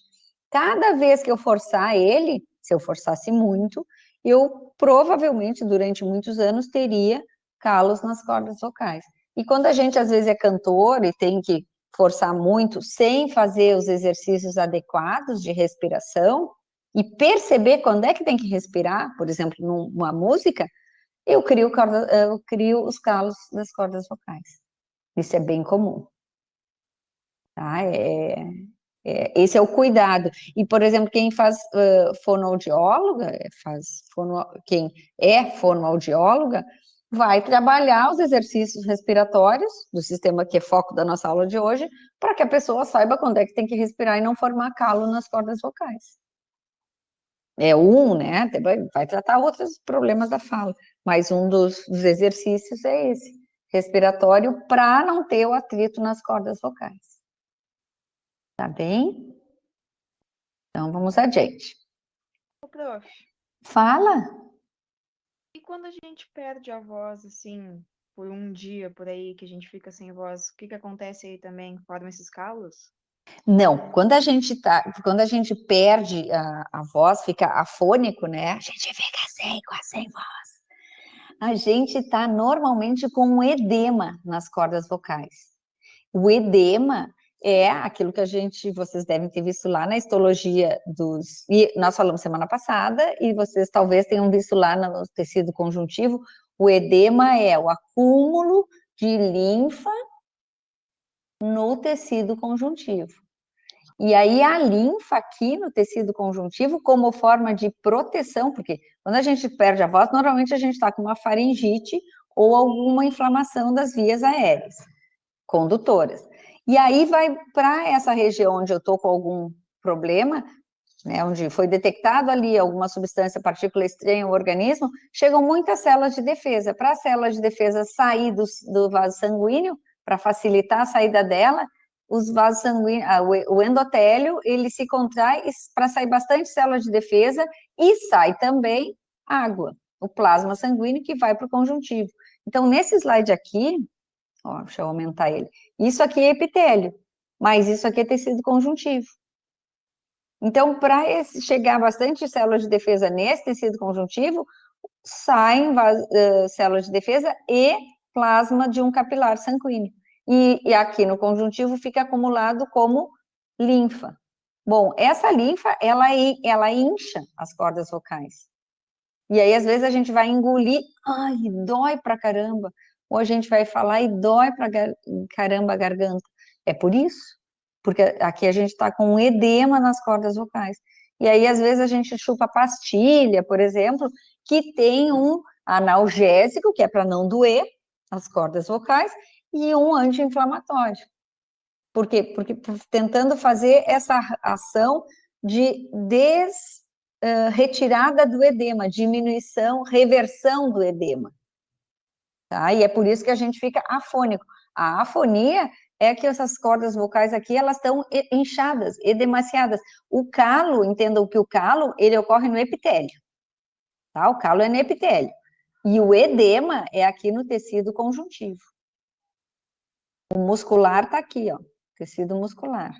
Cada vez que eu forçar ele, se eu forçasse muito, eu provavelmente, durante muitos anos, teria calos nas cordas vocais. E quando a gente, às vezes, é cantor e tem que forçar muito, sem fazer os exercícios adequados de respiração, e perceber quando é que tem que respirar, por exemplo, numa música, eu crio os calos das cordas vocais. Isso é bem comum. Tá? Esse é o cuidado. E, por exemplo, quem faz fonoaudióloga, quem é fonoaudióloga, vai trabalhar os exercícios respiratórios do sistema que é foco da nossa aula de hoje, para que a pessoa saiba quando é que tem que respirar e não formar calo nas cordas vocais. Né? Vai tratar outros problemas da fala, mas um dos exercícios é esse, respiratório, para não ter o atrito nas cordas vocais. Tá bem? Então, vamos adiante. Prof. Fala. E quando a gente perde a voz, assim, por um dia, por aí, que a gente fica sem voz, o que acontece aí também? Formam esses calos? Não, quando a gente perde a voz, fica afônico, né? A gente fica sem voz. A gente está normalmente com um edema nas cordas vocais. O edema é aquilo que vocês devem ter visto lá na histologia e nós falamos semana passada, e vocês talvez tenham visto lá no tecido conjuntivo. O edema é o acúmulo de linfa no tecido conjuntivo. E aí a linfa aqui no tecido conjuntivo, como forma de proteção, porque quando a gente perde a voz, normalmente a gente está com uma faringite ou alguma inflamação das vias aéreas condutoras. E aí vai para essa região onde eu estou com algum problema, né, onde foi detectado ali alguma substância, partícula estranha no organismo, chegam muitas células de defesa. Para a célula de defesa sair do vaso sanguíneo, para facilitar a saída dela, os vasos sanguíneos, o endotélio, ele se contrai para sair bastante célula de defesa e sai também água, o plasma sanguíneo que vai para o conjuntivo. Então, nesse slide aqui, deixa eu aumentar ele, isso aqui é epitélio, mas isso aqui é tecido conjuntivo. Então, para chegar bastante células de defesa nesse tecido conjuntivo, saem células de defesa e plasma de um capilar sanguíneo. E aqui no conjuntivo fica acumulado como linfa. Bom, essa linfa, ela incha as cordas vocais. E aí, às vezes, a gente vai engolir, dói pra caramba. Ou a gente vai falar e dói pra caramba a garganta. É por isso. Porque aqui a gente está com um edema nas cordas vocais. E aí, às vezes, a gente chupa pastilha, por exemplo, que tem um analgésico, que é para não doer as cordas vocais, e um anti-inflamatório. Por quê? Porque tentando fazer essa ação de retirada do edema, diminuição, reversão do edema. Tá? E é por isso que a gente fica afônico. A afonia é que essas cordas vocais aqui, elas estão inchadas, edemaciadas. O calo, entendam que o calo, ele ocorre no epitélio. Tá? O calo é no epitélio. E o edema é aqui no tecido conjuntivo. O muscular está aqui, ó, tecido muscular.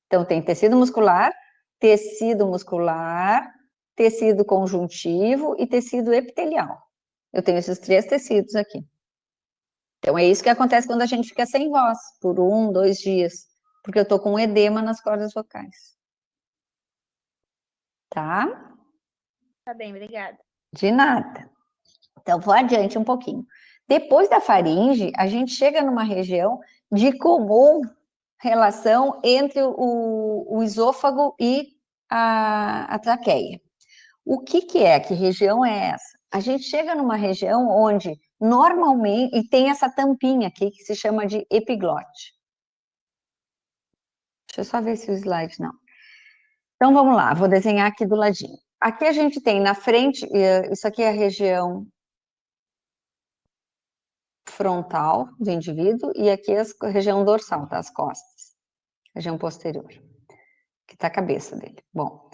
Então, tem tecido muscular, tecido conjuntivo e tecido epitelial. Eu tenho esses 3 tecidos aqui. Então, é isso que acontece quando a gente fica sem voz, por 1, 2 dias, porque eu tô com edema nas cordas vocais. Tá? Tá bem, obrigada. De nada. Então, vou adiante um pouquinho. Depois da faringe, a gente chega numa região de comum relação entre o esôfago e a traqueia. O que é? Que região é essa? A gente chega numa região onde normalmente, e tem essa tampinha aqui que se chama de epiglote. Deixa eu só ver se o slide não. Então vamos lá, vou desenhar aqui do ladinho. Aqui a gente tem na frente, isso aqui é a região frontal do indivíduo, e aqui é a região dorsal, tá? As costas, região posterior, que tá a cabeça dele. Bom,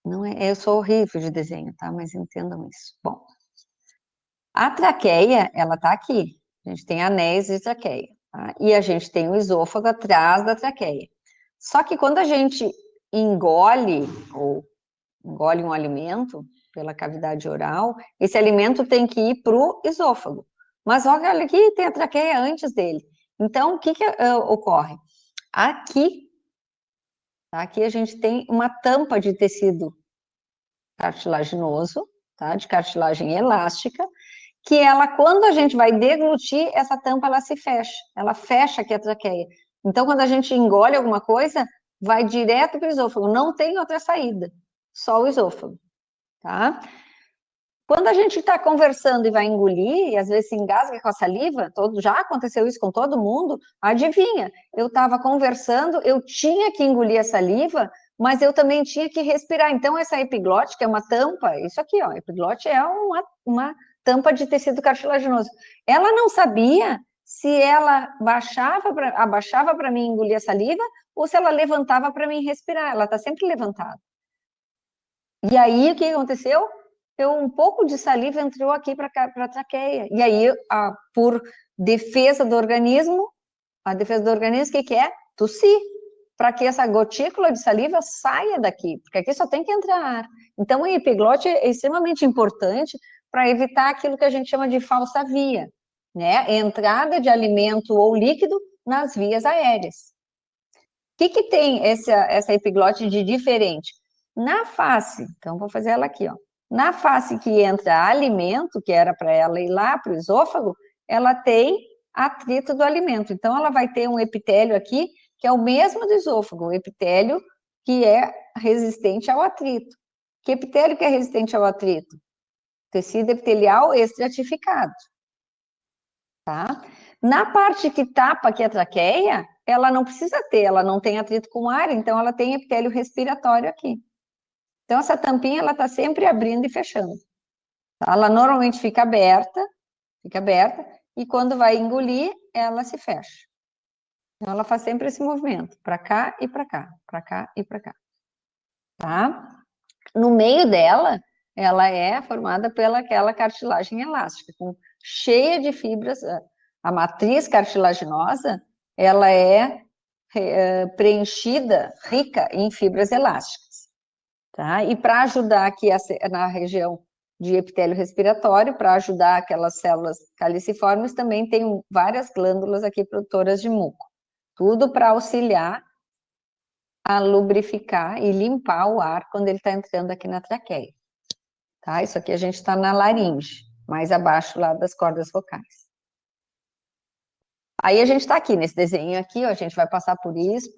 não é, eu sou horrível de desenho, tá? Mas entendam isso. Bom, a traqueia, ela tá aqui. A gente tem anéis de traqueia, tá? E a gente tem o esôfago atrás da traqueia. Só que quando a gente engole ou engole um alimento pela cavidade oral, esse alimento tem que ir para o esôfago. Mas olha aqui, tem a traqueia antes dele. Então, o que ocorre? Aqui a gente tem uma tampa de tecido cartilaginoso, tá? De cartilagem elástica, que ela, quando a gente vai deglutir, essa tampa, ela se fecha. Ela fecha aqui a traqueia. Então, quando a gente engole alguma coisa, vai direto para o esôfago. Não tem outra saída, só o esôfago, tá? Quando a gente está conversando e vai engolir, e às vezes se engasga com a saliva, já aconteceu isso com todo mundo, adivinha, eu estava conversando, eu tinha que engolir a saliva, mas eu também tinha que respirar. Então, essa epiglote, que é uma tampa, isso aqui, ó, epiglote é uma tampa de tecido cartilaginoso. Ela não sabia se ela abaixava para mim engolir a saliva ou se ela levantava para mim respirar. Ela está sempre levantada. E aí, o que aconteceu? Um pouco de saliva entrou aqui para a traqueia. E aí, por defesa do organismo, o que é? Tossir, para que essa gotícula de saliva saia daqui, porque aqui só tem que entrar ar. Então, o epiglote é extremamente importante para evitar aquilo que a gente chama de falsa via, né? Entrada de alimento ou líquido nas vias aéreas. O que tem essa epiglote de diferente? Na face, então vou fazer ela aqui, ó. Na face que entra alimento, que era para ela ir lá para o esôfago, ela tem atrito do alimento. Então, ela vai ter um epitélio aqui, que é o mesmo do esôfago, o epitélio que é resistente ao atrito. Que epitélio que é resistente ao atrito? Tecido epitelial estratificado. Tá? Na parte que tapa aqui a traqueia, ela não precisa ter, ela não tem atrito com o ar, então ela tem epitélio respiratório aqui. Então, essa tampinha, ela está sempre abrindo e fechando. Tá? Ela normalmente fica aberta, e quando vai engolir, ela se fecha. Então, ela faz sempre esse movimento, para cá e para cá, para cá e para cá. Tá? No meio dela, ela é formada pela aquela cartilagem elástica, cheia de fibras. A matriz cartilaginosa, ela é preenchida, rica em fibras elásticas. Tá? E para ajudar aqui na região de epitélio respiratório, para ajudar aquelas células caliciformes, também tem várias glândulas aqui produtoras de muco. Tudo para auxiliar a lubrificar e limpar o ar quando ele está entrando aqui na traqueia. Tá? Isso aqui a gente está na laringe, mais abaixo lá das cordas vocais. Aí a gente está aqui, nesse desenho aqui, ó, a gente vai passar por isso.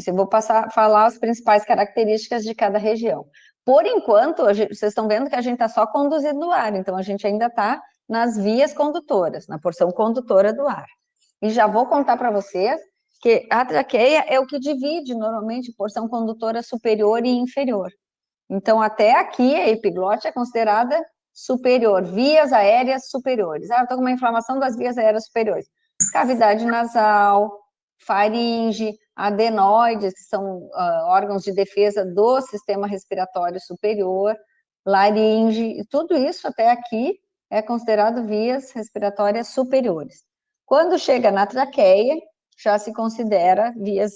Eu vou falar as principais características de cada região. Por enquanto, vocês estão vendo que a gente está só conduzindo o ar, então a gente ainda está nas vias condutoras, na porção condutora do ar. E já vou contar para vocês que a traqueia é o que divide, normalmente, porção condutora superior e inferior. Então, até aqui, a epiglote é considerada superior, vias aéreas superiores. Eu estou com uma inflamação das vias aéreas superiores. Cavidade nasal, faringe, adenoides, que são órgãos de defesa do sistema respiratório superior, laringe, tudo isso até aqui é considerado vias respiratórias superiores. Quando chega na traqueia, já se considera vias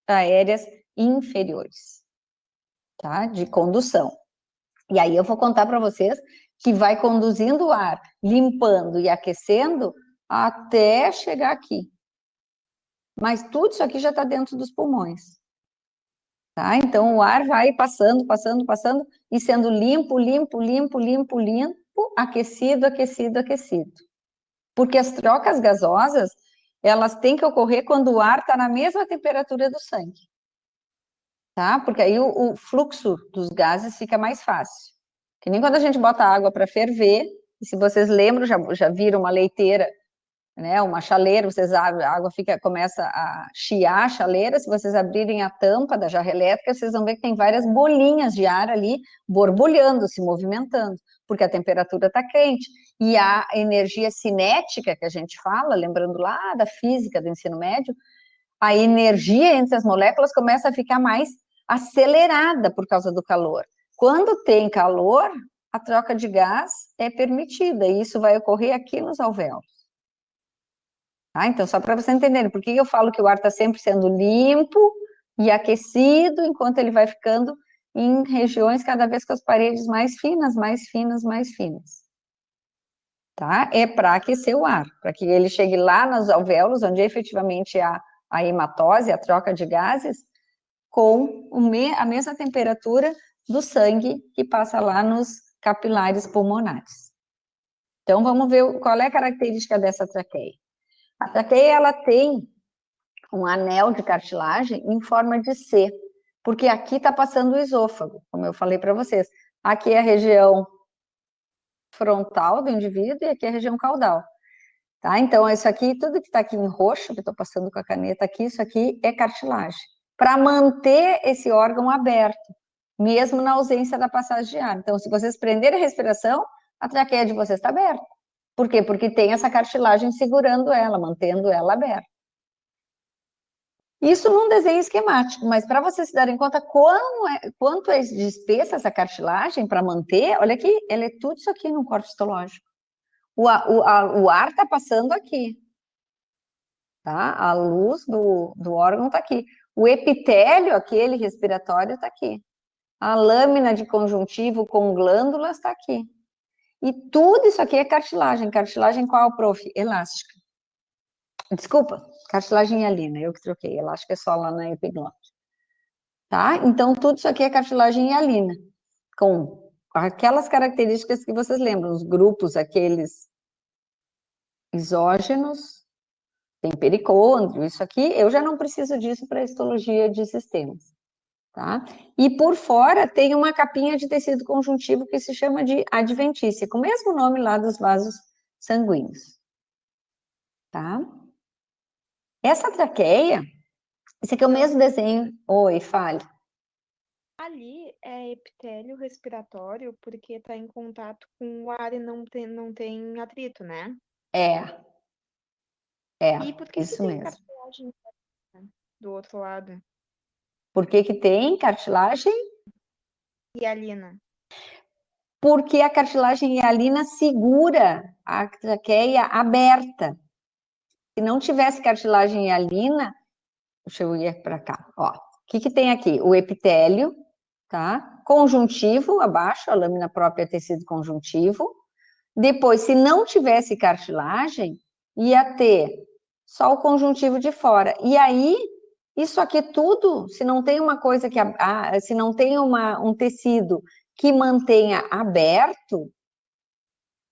aéreas inferiores, tá? De condução. E aí eu vou contar para vocês que vai conduzindo o ar, limpando e aquecendo até chegar aqui. Mas tudo isso aqui já está dentro dos pulmões. Tá? Então o ar vai passando e sendo limpo, aquecido. Porque as trocas gasosas, elas têm que ocorrer quando o ar está na mesma temperatura do sangue. Tá? Porque aí o fluxo dos gases fica mais fácil. Que nem quando a gente bota água para ferver, e se vocês lembram, já viram uma leiteira, né, uma chaleira, vocês abrem, a água começa a chiar a chaleira, se vocês abrirem a tampa da jarra elétrica, vocês vão ver que tem várias bolinhas de ar ali, borbulhando, se movimentando, porque a temperatura está quente, e a energia cinética que a gente fala, lembrando lá da física do ensino médio, a energia entre as moléculas começa a ficar mais acelerada por causa do calor. Quando tem calor, a troca de gás é permitida, e isso vai ocorrer aqui nos alvéolos. Tá? Então, só para vocês entenderem, por que eu falo que o ar está sempre sendo limpo e aquecido, enquanto ele vai ficando em regiões cada vez com as paredes mais finas, mais finas, mais finas. Tá? É para aquecer o ar, para que ele chegue lá nos alvéolos, onde efetivamente há a hematose, a troca de gases, com a mesma temperatura do sangue que passa lá nos capilares pulmonares. Então, vamos ver qual é a característica dessa traqueia. A traqueia, ela tem um anel de cartilagem em forma de C, porque aqui está passando o esôfago, como eu falei para vocês. Aqui é a região frontal do indivíduo e aqui é a região caudal. Tá? Então, isso aqui, tudo que está aqui em roxo, que estou passando com a caneta aqui, isso aqui é cartilagem, para manter esse órgão aberto, mesmo na ausência da passagem de ar. Então, se vocês prenderem a respiração, a traqueia de vocês está aberta. Por quê? Porque tem essa cartilagem segurando ela, mantendo ela aberta. Isso num desenho esquemático, mas para vocês se darem conta quanto é de espessa essa cartilagem para manter, olha aqui, ela é tudo isso aqui no corpo histológico. O ar está passando aqui, tá? A luz do órgão está aqui. O epitélio, aquele respiratório, está aqui. A lâmina de conjuntivo com glândulas está aqui. E tudo isso aqui é cartilagem. Cartilagem qual, prof? Elástica. Desculpa, cartilagem hialina, eu que troquei. Elástica é só lá na epiglote. Tá? Então, tudo isso aqui é cartilagem hialina, com aquelas características que vocês lembram, os grupos, aqueles isógenos, tem pericôndrio, isso aqui, eu já não preciso disso para histologia de sistemas, tá? E por fora tem uma capinha de tecido conjuntivo que se chama de adventícia, com o mesmo nome lá dos vasos sanguíneos, tá? Essa traqueia, esse aqui é o mesmo desenho. Oi, fale. Ali é epitélio respiratório porque está em contato com o ar e não tem atrito, né? E por que Isso tem mesmo. cartilagem do outro lado? Por que tem cartilagem? Hialina. Porque a cartilagem hialina segura a traqueia aberta. Se não tivesse cartilagem hialina, deixa eu ir para cá, ó. O que tem aqui? O epitélio, tá? Conjuntivo abaixo, a lâmina própria é tecido conjuntivo. Depois, se não tivesse cartilagem, ia ter só o conjuntivo de fora. E aí, isso aqui tudo, se não tem uma coisa que, se não tem um tecido que mantenha aberto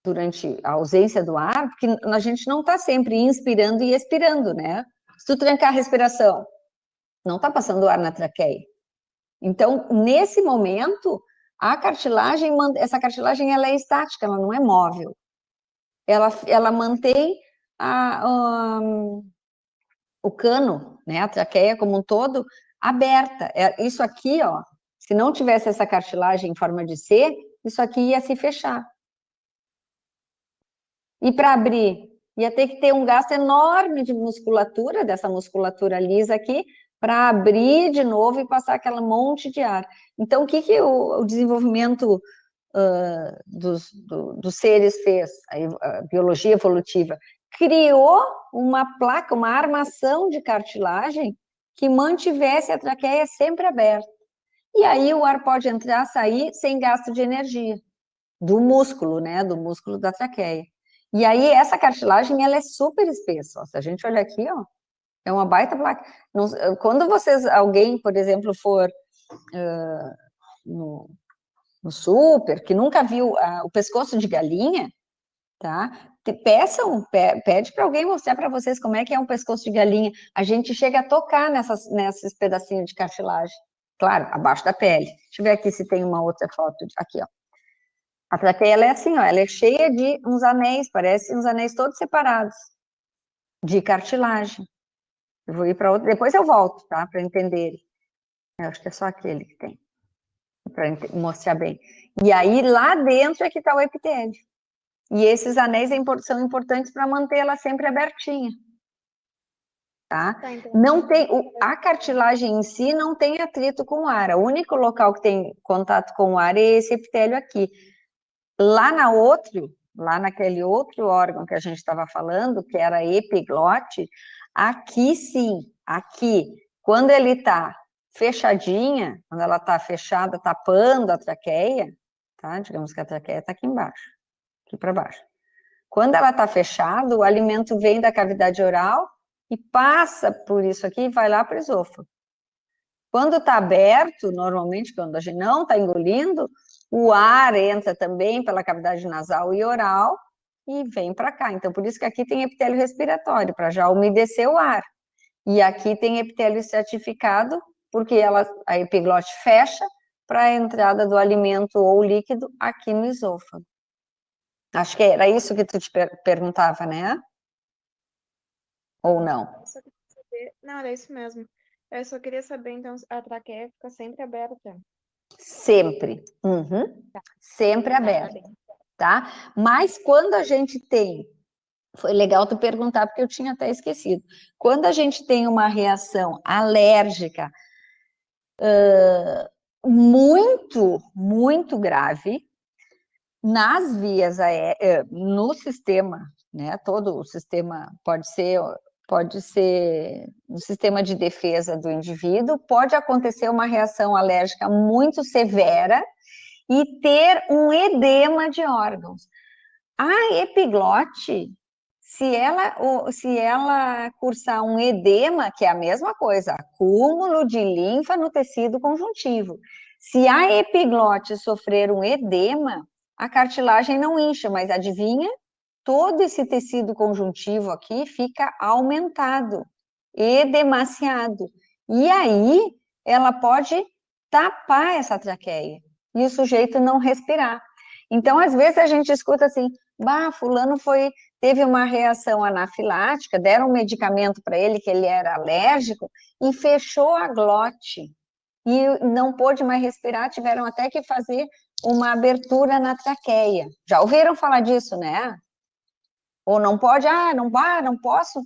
durante a ausência do ar, porque a gente não está sempre inspirando e expirando, né? Se tu trancar a respiração, não está passando ar na traqueia. Então, nesse momento, essa cartilagem ela é estática, ela não é móvel. Ela mantém o cano, né, a traqueia como um todo, aberta. Isso aqui, ó, se não tivesse essa cartilagem em forma de C, isso aqui ia se fechar. E para abrir, ia ter que ter um gasto enorme de musculatura, dessa musculatura lisa aqui, para abrir de novo e passar aquele monte de ar. Então, o que o desenvolvimento dos seres fez? A biologia evolutiva criou uma placa, uma armação de cartilagem que mantivesse a traqueia sempre aberta. E aí o ar pode entrar, sair sem gasto de energia do músculo, né? Do músculo da traqueia. E aí essa cartilagem ela é super espessa. Ó. Se a gente olhar aqui, ó, é uma baita placa. Quando alguém, por exemplo, for no super, que nunca viu o pescoço de galinha, tá? Pede para alguém mostrar para vocês como é que é um pescoço de galinha. A gente chega a tocar nesses pedacinhos de cartilagem. Claro, abaixo da pele. Deixa eu ver aqui se tem uma outra foto. Aqui, ó. A traqueia, ela é assim, ó, ela é cheia de uns anéis, parece uns anéis todos separados, de cartilagem. Eu vou ir para outro, depois eu volto, tá, para entenderem. Eu acho que é só aquele que tem, para mostrar bem. E aí, lá dentro é que está o epitélio. E esses anéis são importantes para manter ela sempre abertinha. Tá? Não tem, a cartilagem em si não tem atrito com o ar. O único local que tem contato com o ar é esse epitélio aqui. Lá naquele outro órgão que a gente estava falando, que era a epiglote, aqui sim, aqui, quando ele está fechadinha, quando ela está fechada, tapando a traqueia, tá? Digamos que a traqueia está aqui embaixo, aqui para baixo. Quando ela está fechada, o alimento vem da cavidade oral e passa por isso aqui e vai lá para o esôfago. Quando está aberto, normalmente, quando a gente não está engolindo, o ar entra também pela cavidade nasal e oral e vem para cá. Então, por isso que aqui tem epitélio respiratório, para já umedecer o ar. E aqui tem epitélio estratificado, porque a epiglote fecha para a entrada do alimento ou líquido aqui no esôfago. Acho que era isso que tu te perguntava, né? Ou não? Só queria saber... Não, era isso mesmo. Eu só queria saber, então, a traqueia fica sempre aberta. Sempre. Sempre aberta, tá? Mas quando a gente tem... Foi legal tu perguntar, porque eu tinha até esquecido. Quando a gente tem uma reação alérgica muito, muito grave, nas vias aéreas, no sistema, né? Todo o sistema pode ser um sistema de defesa do indivíduo, pode acontecer uma reação alérgica muito severa e ter um edema de órgãos. A epiglote, se ela cursar um edema, que é a mesma coisa, acúmulo de linfa no tecido conjuntivo. Se a epiglote sofrer um edema, a cartilagem não incha, mas adivinha? Todo esse tecido conjuntivo aqui fica aumentado, edemaciado. E aí, ela pode tapar essa traqueia e o sujeito não respirar. Então, às vezes a gente escuta assim, bah, fulano teve uma reação anafilática, deram um medicamento para ele que ele era alérgico e fechou a glote e não pôde mais respirar, tiveram até que fazer uma abertura na traqueia. Já ouviram falar disso, né? Ou não pode, não posso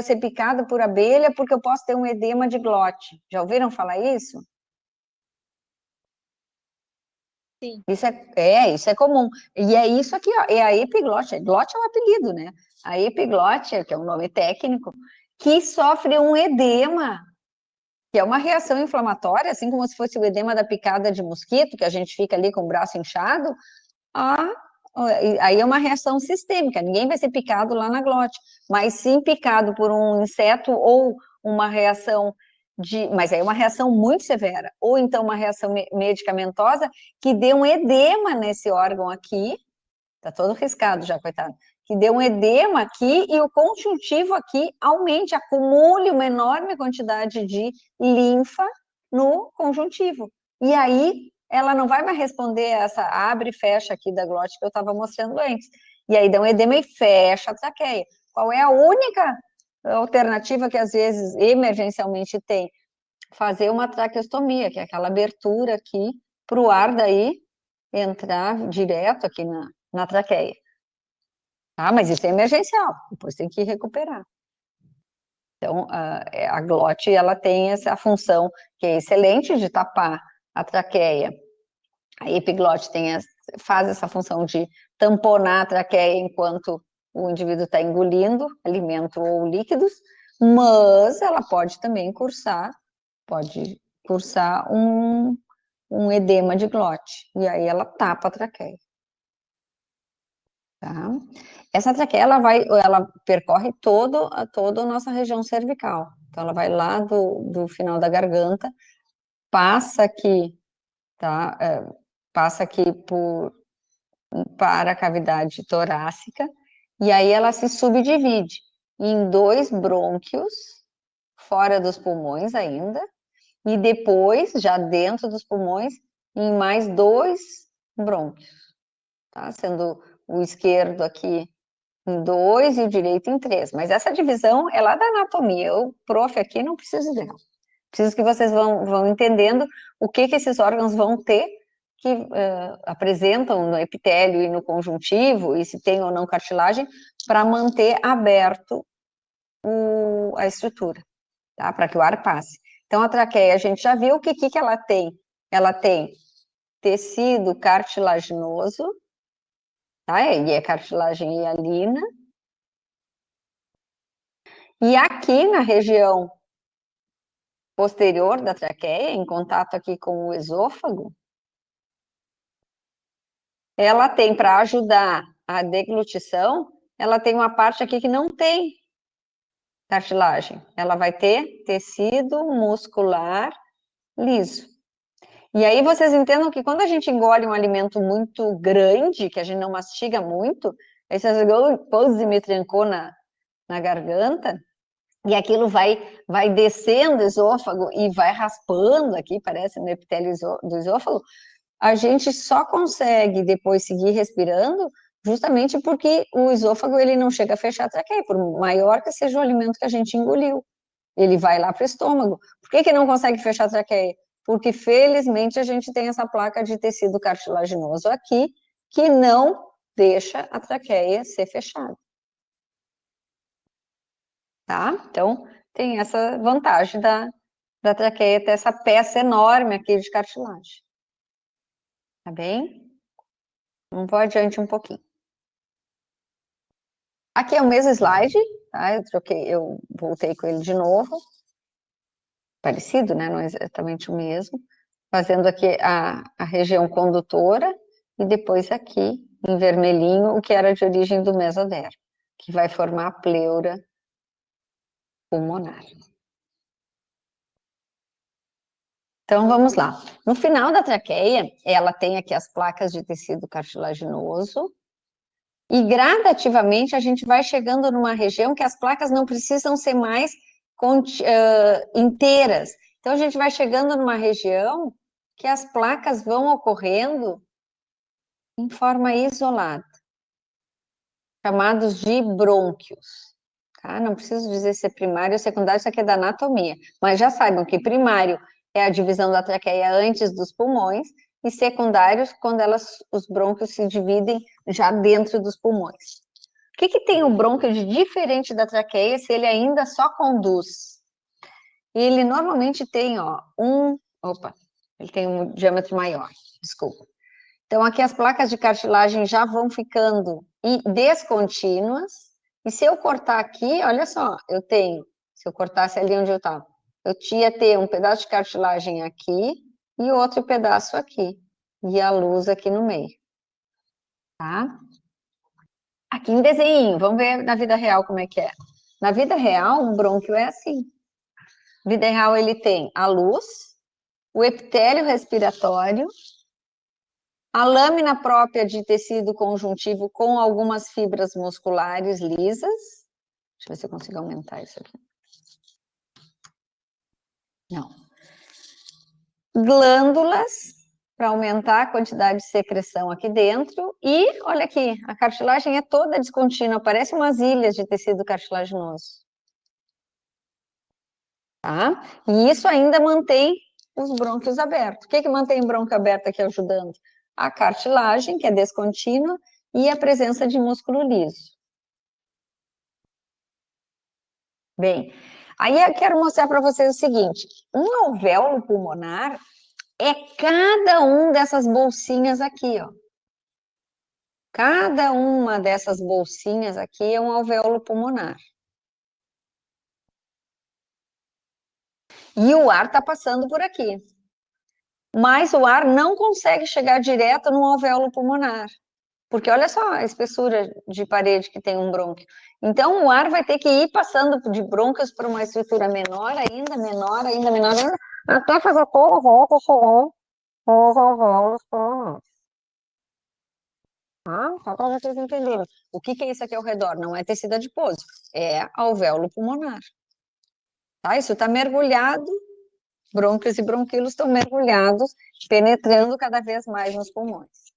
ser picada por abelha porque eu posso ter um edema de glote. Já ouviram falar isso? Sim. Isso é comum. E é isso aqui, ó, é a epiglote. Glote é um apelido, né? A epiglote, que é um nome técnico, que sofre um edema, que é uma reação inflamatória, assim como se fosse o edema da picada de mosquito, que a gente fica ali com o braço inchado. Aí é uma reação sistêmica, ninguém vai ser picado lá na glote, mas sim picado por um inseto ou uma reação mas é uma reação muito severa, ou então uma reação medicamentosa que dê um edema nesse órgão aqui, tá todo riscado já, coitado, que dê um edema aqui e o conjuntivo aqui aumente, acumule uma enorme quantidade de linfa no conjuntivo. E aí ela não vai mais responder essa abre e fecha aqui da glote que eu estava mostrando antes. E aí dá um edema e fecha a traqueia. Qual é a única alternativa que às vezes emergencialmente tem? Fazer uma traqueostomia, que é aquela abertura aqui para o ar daí entrar direto aqui na traqueia. Ah, mas isso é emergencial, depois tem que recuperar. Então, a glote, ela tem essa função que é excelente de tapar a traqueia. A epiglote faz essa função de tamponar a traqueia enquanto o indivíduo está engolindo alimento ou líquidos, mas ela pode também cursar um edema de glote, e aí ela tapa a traqueia. Tá? Essa traqueia, ela percorre toda a nossa região cervical. Então, ela vai lá do final da garganta, passa aqui, tá? Passa aqui para a cavidade torácica, e aí ela se subdivide em 2 brônquios, fora dos pulmões ainda, e depois, já dentro dos pulmões, em mais 2 brônquios, tá? Sendo o esquerdo aqui em 2 e o direito em 3. Mas essa divisão é lá da anatomia. Eu, prof, aqui não preciso dela. Preciso que vocês vão entendendo o que esses órgãos vão ter, que apresentam no epitélio e no conjuntivo, e se tem ou não cartilagem, para manter aberto a estrutura, tá? Para que o ar passe. Então, a traqueia, a gente já viu o que ela tem. Ela tem tecido cartilaginoso, tá? E é cartilagem hialina. E aqui na região posterior da traqueia, em contato aqui com o esôfago, ela tem, para ajudar a deglutição, ela tem uma parte aqui que não tem cartilagem. Ela vai ter tecido muscular liso. E aí vocês entendam que quando a gente engole um alimento muito grande, que a gente não mastiga muito, aí vocês pose me trancou na garganta, e aquilo vai descendo o esôfago e vai raspando aqui, parece no epitélio do esôfago, a gente só consegue depois seguir respirando justamente porque o esôfago ele não chega a fechar a traqueia, por maior que seja o alimento que a gente engoliu. Ele vai lá para o estômago. Por que não consegue fechar a traqueia? Porque, felizmente, a gente tem essa placa de tecido cartilaginoso aqui, que não deixa a traqueia ser fechada. Tá? Então, tem essa vantagem da traqueia ter essa peça enorme aqui de cartilagem. Tá bem? Vamos adiante um pouquinho. Aqui é o mesmo slide, tá? Eu voltei com ele de novo. Parecido, né? Não é exatamente o mesmo. Fazendo aqui a região condutora e depois aqui, em vermelhinho, o que era de origem do mesodermo, que vai formar a pleura pulmonar. Então, vamos lá. No final da traqueia, ela tem aqui as placas de tecido cartilaginoso e, gradativamente, a gente vai chegando numa região que as placas não precisam ser mais inteiras. Então, a gente vai chegando numa região que as placas vão ocorrendo em forma isolada, chamados de brônquios. Tá? Não preciso dizer se é primário ou secundário, isso aqui é da anatomia. Mas já saibam que primário é a divisão da traqueia antes dos pulmões e secundários quando os brônquios se dividem já dentro dos pulmões. O que tem o brônquio de diferente da traqueia se ele ainda só conduz? Ele normalmente tem, ó, ele tem um diâmetro maior, desculpa. Então, aqui as placas de cartilagem já vão ficando descontínuas. E se eu cortar aqui, olha só, se eu cortasse ali onde eu estava, eu ia ter um pedaço de cartilagem aqui e outro pedaço aqui. E a luz aqui no meio. Tá? Aqui em desenho, vamos ver na vida real como é que é. Na vida real, um brônquio é assim. Na vida real, ele tem a luz, o epitélio respiratório, a lâmina própria de tecido conjuntivo com algumas fibras musculares lisas. Deixa eu ver se eu consigo aumentar isso aqui. Não. Glândulas, para aumentar a quantidade de secreção aqui dentro. E, olha aqui, a cartilagem é toda descontínua, parece umas ilhas de tecido cartilaginoso. Tá? E isso ainda mantém os brônquios abertos. O que mantém o brônquio aberto aqui ajudando? A cartilagem, que é descontínua, e a presença de músculo liso. Bem, aí eu quero mostrar para vocês o seguinte, um alvéolo pulmonar é cada um dessas bolsinhas aqui, ó. Cada uma dessas bolsinhas aqui é um alvéolo pulmonar. E o ar está passando por aqui. Mas o ar não consegue chegar direto no alvéolo pulmonar. Porque olha só a espessura de parede que tem um brônquio. Então, o ar vai ter que ir passando de brônquios para uma estrutura menor, ainda menor, ainda menor, até fazer toda a volta e chegar nos alvéolos pulmonares. Tá? Só para vocês entenderem. O que é isso aqui ao redor? Não é tecido adiposo, é alvéolo pulmonar. Tá? Isso está mergulhado, brônquios e bronquíolos estão mergulhados, penetrando cada vez mais nos pulmões.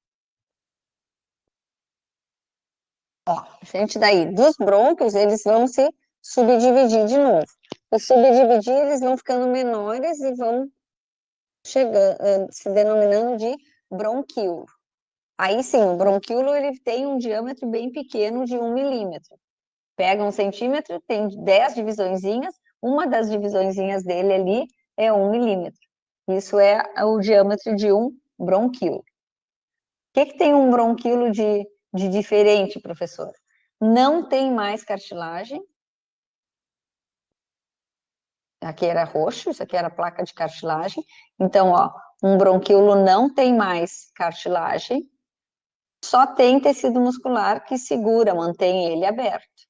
Ó, gente, daí, dos brônquios, eles vão se subdividir de novo. Os subdividir, eles vão ficando menores e vão chegando, se denominando de bronquíolo. Aí sim, o bronquíolo ele tem um diâmetro bem pequeno de 1 milímetro. Pega 1 centímetro, tem 10 divisõezinhas, uma das divisõezinhas dele ali é 1 milímetro. Isso é o diâmetro de um bronquíolo. O que tem um bronquíolo de diferente, professor? Não tem mais cartilagem. aqui era roxo, isso aqui era placa de cartilagem. Então, ó, um bronquíolo não tem mais cartilagem, só tem tecido muscular que segura, mantém ele aberto.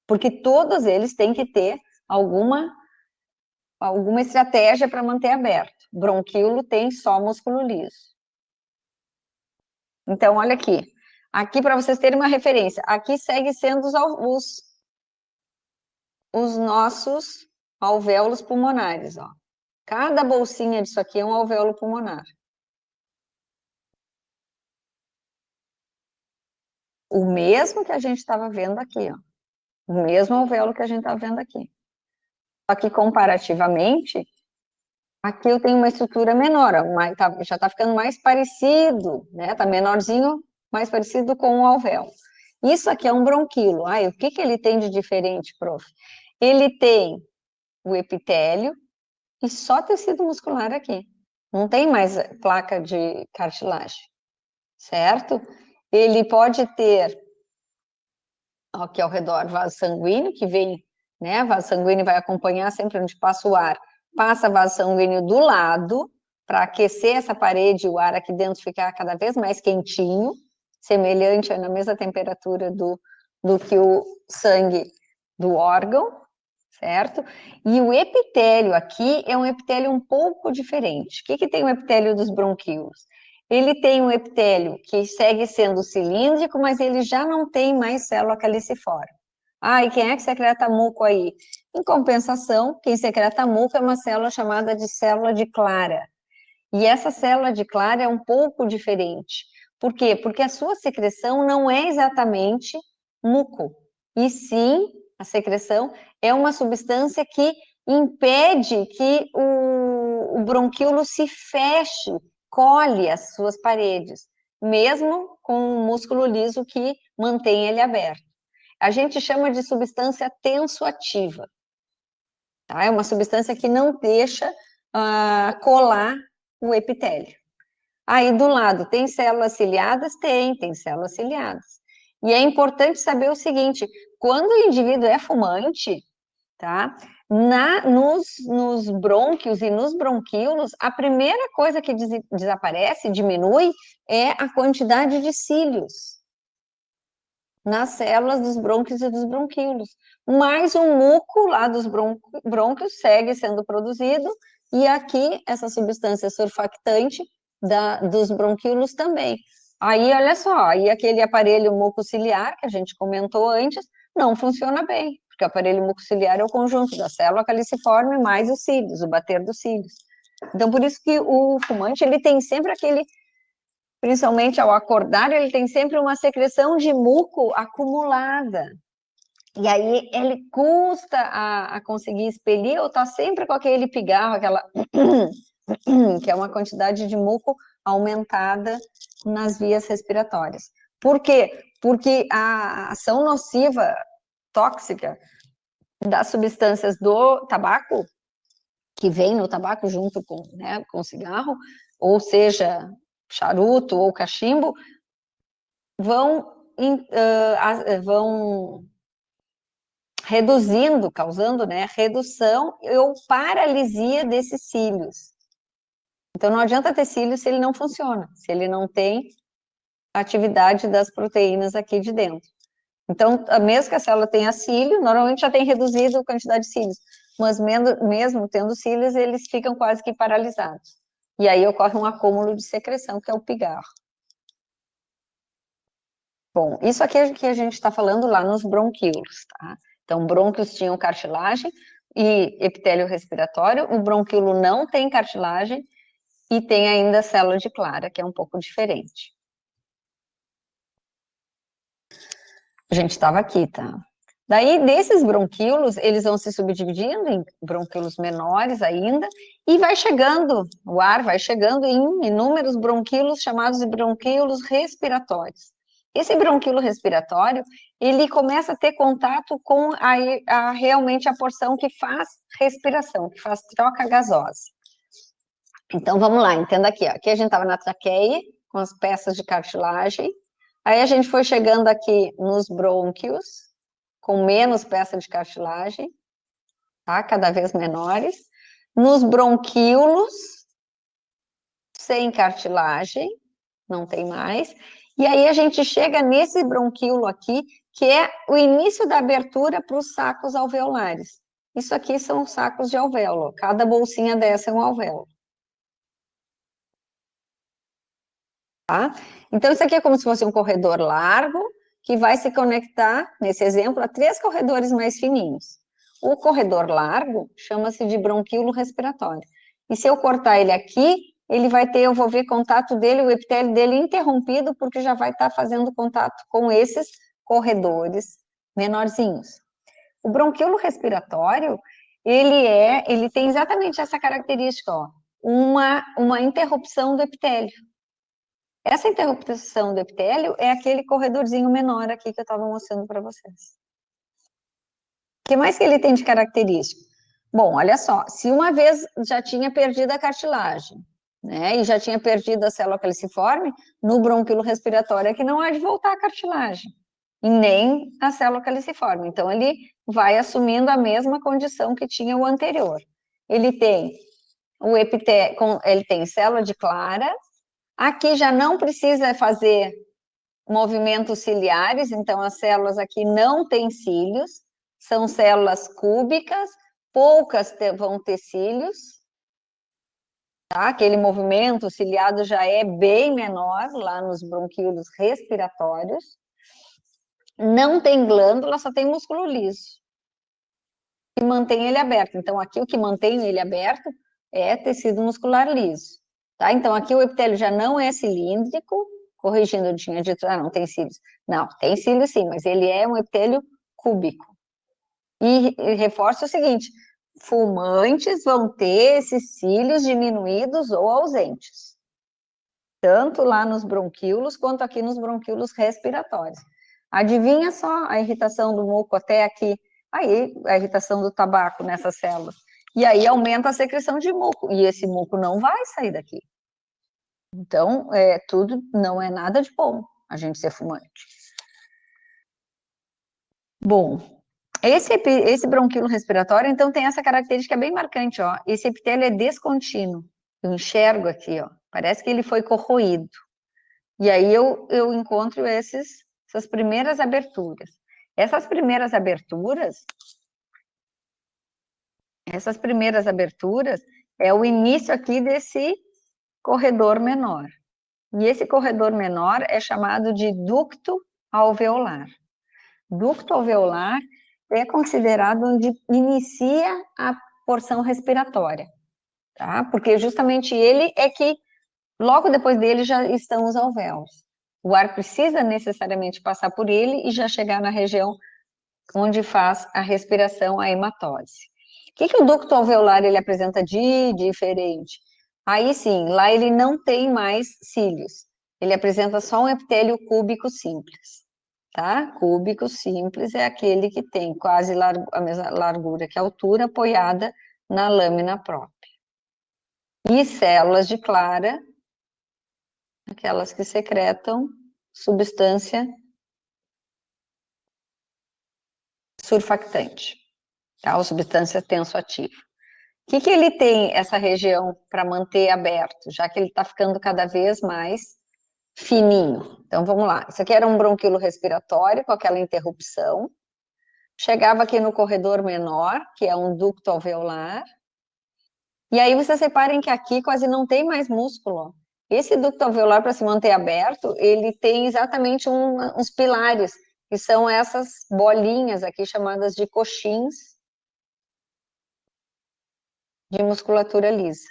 Porque todos eles têm que ter alguma estratégia para manter aberto. Bronquíolo tem só músculo liso. Então, olha aqui. Aqui, para vocês terem uma referência, aqui segue sendo os nossos alvéolos pulmonares, ó. Cada bolsinha disso aqui é um alvéolo pulmonar. O mesmo que a gente estava vendo aqui, ó. O mesmo alvéolo que a gente está vendo aqui. Só que, comparativamente, aqui eu tenho uma estrutura menor, já está ficando mais parecido, né? Está menorzinho, mais parecido com o alvéolo. Isso aqui é um bronquíolo. O que ele tem de diferente, prof? Ele tem o epitélio e só tecido muscular aqui. Não tem mais placa de cartilagem, certo? Ele pode ter aqui ao redor vaso sanguíneo, que vem, né? Vaso sanguíneo vai acompanhar sempre onde passa o ar. Passa vaso sanguíneo do lado, para aquecer essa parede e o ar aqui dentro ficar cada vez mais quentinho, semelhante na mesma temperatura do que o sangue do órgão, certo? E o epitélio aqui é um epitélio um pouco diferente. O que tem o epitélio dos bronquíolos? Ele tem um epitélio que segue sendo cilíndrico, mas ele já não tem mais célula caliciforme. E quem é que secreta muco aí? Em compensação, quem secreta muco é uma célula chamada de célula de Clara. E essa célula de Clara é um pouco diferente. Por quê? Porque a sua secreção não é exatamente muco, e sim, a secreção é uma substância que impede que o bronquíolo se feche, colhe as suas paredes, mesmo com um músculo liso que mantém ele aberto. A gente chama de substância tensoativa. Tá? É uma substância que não deixa colar o epitélio. Aí do lado, tem células ciliadas? Tem células ciliadas. E é importante saber o seguinte, quando o indivíduo é fumante, tá? Nos brônquios e nos bronquíolos, a primeira coisa que desaparece, diminui, é a quantidade de cílios nas células dos brônquios e dos bronquíolos. Mas o muco lá dos brônquios segue sendo produzido, e aqui essa substância surfactante dos bronquíolos também. Aí, olha só, aí aquele aparelho mucociliar que a gente comentou antes, não funciona bem, porque o aparelho mucociliar é o conjunto da célula caliciforme mais os cílios, o bater dos cílios. Então, por isso que o fumante, ele tem sempre aquele, principalmente ao acordar, ele tem sempre uma secreção de muco acumulada. E aí ele custa a conseguir expelir, ou tá sempre com aquele pigarro, aquela que é uma quantidade de muco aumentada nas vias respiratórias. Por quê? Porque a ação nociva, tóxica, das substâncias do tabaco, que vem no tabaco junto com, né, com o cigarro, ou seja, charuto ou cachimbo, vão reduzindo, causando, né, redução ou paralisia desses cílios. Então, não adianta ter cílios se ele não funciona, se ele não tem atividade das proteínas aqui de dentro. Então, mesmo que a célula tenha cílio, normalmente já tem reduzido a quantidade de cílios, mas mesmo tendo cílios, eles ficam quase que paralisados. E aí ocorre um acúmulo de secreção, que é o pigarro. Bom, isso aqui é que a gente está falando lá nos bronquíolos, tá? Então, brônquios tinham cartilagem e epitélio respiratório, o bronquíolo não tem cartilagem e tem ainda a célula de Clara, que é um pouco diferente. A gente estava aqui, tá? Daí, desses bronquíolos, eles vão se subdividindo em bronquíolos menores ainda, e vai chegando, o ar vai chegando em inúmeros bronquíolos, chamados de bronquíolos respiratórios. Esse bronquíolo respiratório, ele começa a ter contato com realmente a porção que faz respiração, que faz troca gasosa. Então, vamos lá, entenda aqui, ó. Aqui a gente estava na traqueia, com as peças de cartilagem, aí a gente foi chegando aqui nos brônquios, com menos peça de cartilagem, tá? Cada vez menores. Nos bronquíolos, sem cartilagem, não tem mais. E aí a gente chega nesse bronquíolo aqui, que é o início da abertura para os sacos alveolares. Isso aqui são os sacos de alvéolo. Cada bolsinha dessa é um alvéolo. Tá? Então, isso aqui é como se fosse um corredor largo, que vai se conectar, nesse exemplo, a 3 corredores mais fininhos. O corredor largo chama-se de bronquíolo respiratório. E se eu cortar ele aqui, ele vai ter, eu vou ver contato dele, o epitélio dele interrompido, porque já vai estar fazendo contato com esses corredores menorzinhos. O bronquíolo respiratório, ele tem exatamente essa característica, ó, uma interrupção do epitélio. Essa interrupção do epitélio é aquele corredorzinho menor aqui que eu estava mostrando para vocês. O que mais que ele tem de característico? Bom, olha só, se uma vez já tinha perdido a cartilagem, né, e já tinha perdido a célula caliciforme, no bronquíolo respiratório é que não há de voltar a cartilagem, e nem a célula caliciforme. Então, ele vai assumindo a mesma condição que tinha o anterior. Ele tem o epitélio, ele tem célula de Clara. Aqui já não precisa fazer movimentos ciliares, então as células aqui não têm cílios, são células cúbicas, poucas vão ter cílios, tá? Aquele movimento ciliado já é bem menor lá nos bronquíolos respiratórios. Não tem glândula, só tem músculo liso, que mantém ele aberto. Então aqui o que mantém ele aberto é tecido muscular liso. Tá? Então, aqui o epitélio já não é cilíndrico, corrigindo, eu tinha dito, não tem cílios. Não, tem cílios sim, mas ele é um epitélio cúbico. E reforça o seguinte, fumantes vão ter esses cílios diminuídos ou ausentes. Tanto lá nos bronquíolos, quanto aqui nos bronquíolos respiratórios. Adivinha só a irritação do muco até aqui, aí a irritação do tabaco nessas células. E aí aumenta a secreção de muco, e esse muco não vai sair daqui. Então, tudo não é nada de bom a gente ser fumante. Bom, esse bronquíolo respiratório, então, tem essa característica bem marcante, ó. Esse epitélio é descontínuo. Eu enxergo aqui, ó. Parece que ele foi corroído. E aí eu encontro essas primeiras aberturas. Essas primeiras aberturas é o início aqui desse corredor menor. E esse corredor menor é chamado de ducto alveolar. Ducto alveolar é considerado onde inicia a porção respiratória, tá? Porque justamente ele é que, logo depois dele, já estão os alvéolos. O ar precisa necessariamente passar por ele e já chegar na região onde faz a respiração, a hematose. O que o ducto alveolar ele apresenta de diferente? Aí sim, lá ele não tem mais cílios. Ele apresenta só um epitélio cúbico simples, tá? Cúbico simples é aquele que tem quase a mesma largura que a altura, apoiada na lâmina própria. E células de Clara, aquelas que secretam substância surfactante, tá? Ou substância tensoativa. O que ele tem, essa região, para manter aberto, já que ele está ficando cada vez mais fininho? Então, vamos lá. Isso aqui era um bronquíolo respiratório, com aquela interrupção. Chegava aqui no corredor menor, que é um ducto alveolar. E aí, vocês reparem que aqui quase não tem mais músculo. Ó. Esse ducto alveolar, para se manter aberto, ele tem exatamente uns pilares, que são essas bolinhas aqui, chamadas de coxins, de musculatura lisa.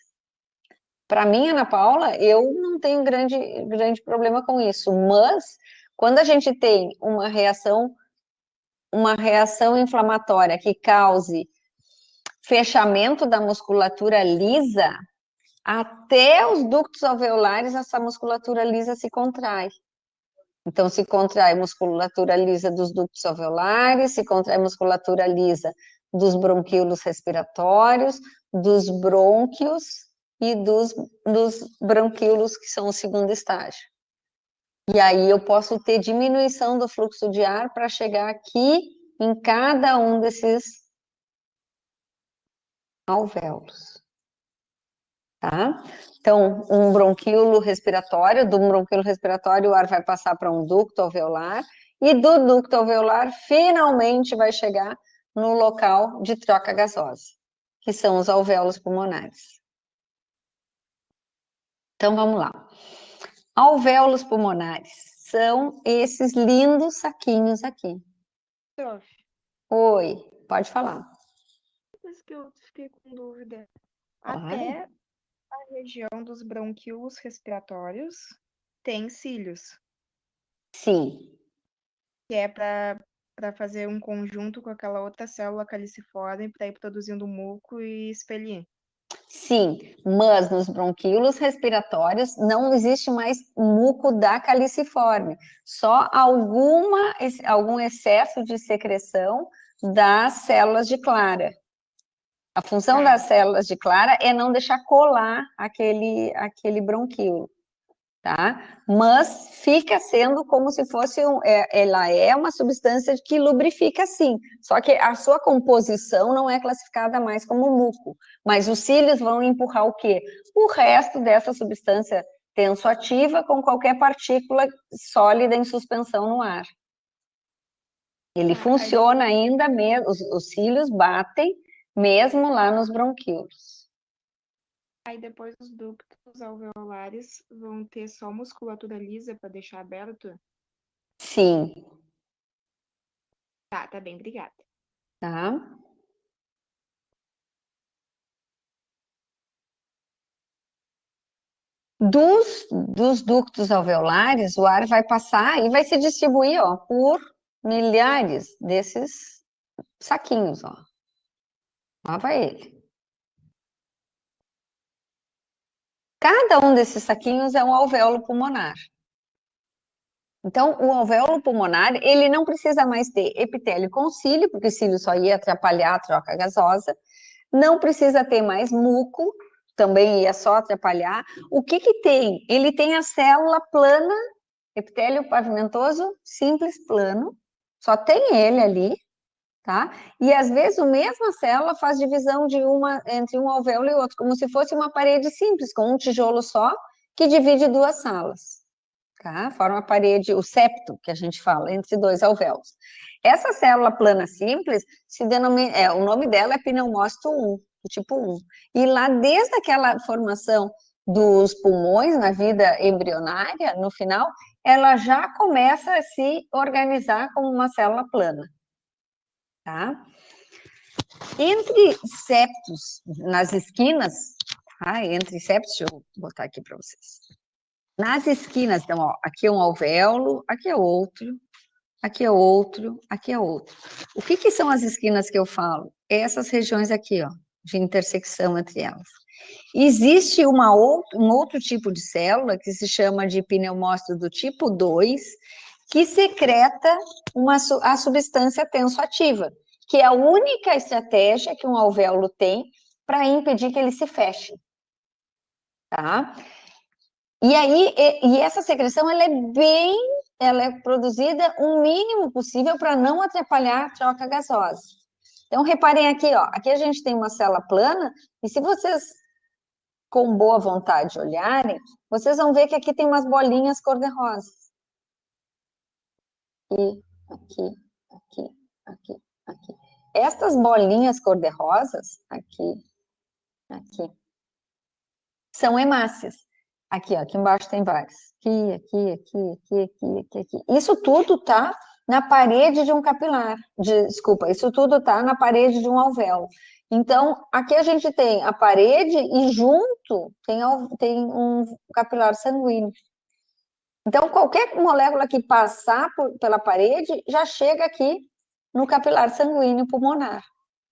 Para mim, Ana Paula, eu não tenho grande problema com isso, mas quando a gente tem uma reação inflamatória que cause fechamento da musculatura lisa, até os ductos alveolares, essa musculatura lisa se contrai. Então, se contrai a musculatura lisa dos ductos alveolares, se contrai a musculatura lisa dos bronquíolos respiratórios, dos brônquios e dos bronquíolos, que são o segundo estágio. E aí eu posso ter diminuição do fluxo de ar para chegar aqui em cada um desses alvéolos. Tá? Então, um bronquíolo respiratório, do bronquíolo respiratório o ar vai passar para um ducto alveolar, e do ducto alveolar finalmente vai chegar no local de troca gasosa, que são os alvéolos pulmonares. Então, vamos lá. Alvéolos pulmonares são esses lindos saquinhos aqui. Prof, Oi, pode falar. coisa que eu fiquei com dúvida. Claro. Até a região dos bronquíolos respiratórios tem cílios, Sim, que é para fazer um conjunto com aquela outra célula caliciforme para ir produzindo muco e expelir. sim, mas nos bronquíolos respiratórios não existe mais muco da caliciforme, só algum excesso de secreção das células de Clara. A função das células de Clara é não deixar colar aquele bronquíolo, tá? Mas fica sendo como se fosse ela é uma substância que lubrifica, sim, só que a sua composição não é classificada mais como muco, mas os cílios vão empurrar o quê? O resto dessa substância tensoativa com qualquer partícula sólida em suspensão no ar. Ele funciona ainda mesmo, os cílios batem mesmo lá nos bronquíolos. Aí depois os ductos alveolares vão ter só musculatura lisa para deixar aberto? Sim. Tá bem, obrigada. Tá? Dos ductos alveolares, o ar vai passar e vai se distribuir, ó, por milhares desses saquinhos, ó. Lá vai ele. Cada um desses saquinhos é um alvéolo pulmonar. Então, o alvéolo pulmonar, ele não precisa mais ter epitélio com cílio, porque o cílio só ia atrapalhar a troca gasosa. Não precisa ter mais muco, também ia só atrapalhar. O que que tem? Ele tem a célula plana, epitélio pavimentoso simples plano, só tem ele ali, tá? E às vezes a mesma célula faz divisão entre um alvéolo e outro, como se fosse uma parede simples, com um tijolo só, que divide duas salas. Tá? Forma a parede, o septo, que a gente fala, entre dois alvéolos. Essa célula plana simples, o nome dela é pneumócito 1, do tipo 1. E lá, desde aquela formação dos pulmões na vida embrionária, no final, ela já começa a se organizar como uma célula plana. Tá? Entre septos, nas esquinas, entre septos, deixa eu botar aqui para vocês. Nas esquinas, então, ó, aqui é um alvéolo, aqui é outro, aqui é outro, aqui é outro. O que que são as esquinas que eu falo? Essas regiões aqui, ó, de intersecção entre elas. Existe um outro tipo de célula que se chama de pneumócito do tipo 2, que secreta a substância tensoativa, que é a única estratégia que um alvéolo tem para impedir que ele se feche. Tá? E aí, essa secreção, ela é produzida o mínimo possível para não atrapalhar a troca gasosa. Então, reparem aqui, ó, aqui a gente tem uma célula plana, e se vocês, com boa vontade, olharem, vocês vão ver que aqui tem umas bolinhas cor-de-rosa. Aqui, aqui, aqui, aqui. Estas bolinhas cor-de-rosas, aqui, são hemácias. Aqui, ó, aqui embaixo tem vários. Aqui. Isso tudo tá na parede de um capilar. Isso tudo tá na parede de um alvéolo. Então, aqui a gente tem a parede e junto tem um capilar sanguíneo. Então, qualquer molécula que passar pela parede já chega aqui no capilar sanguíneo pulmonar.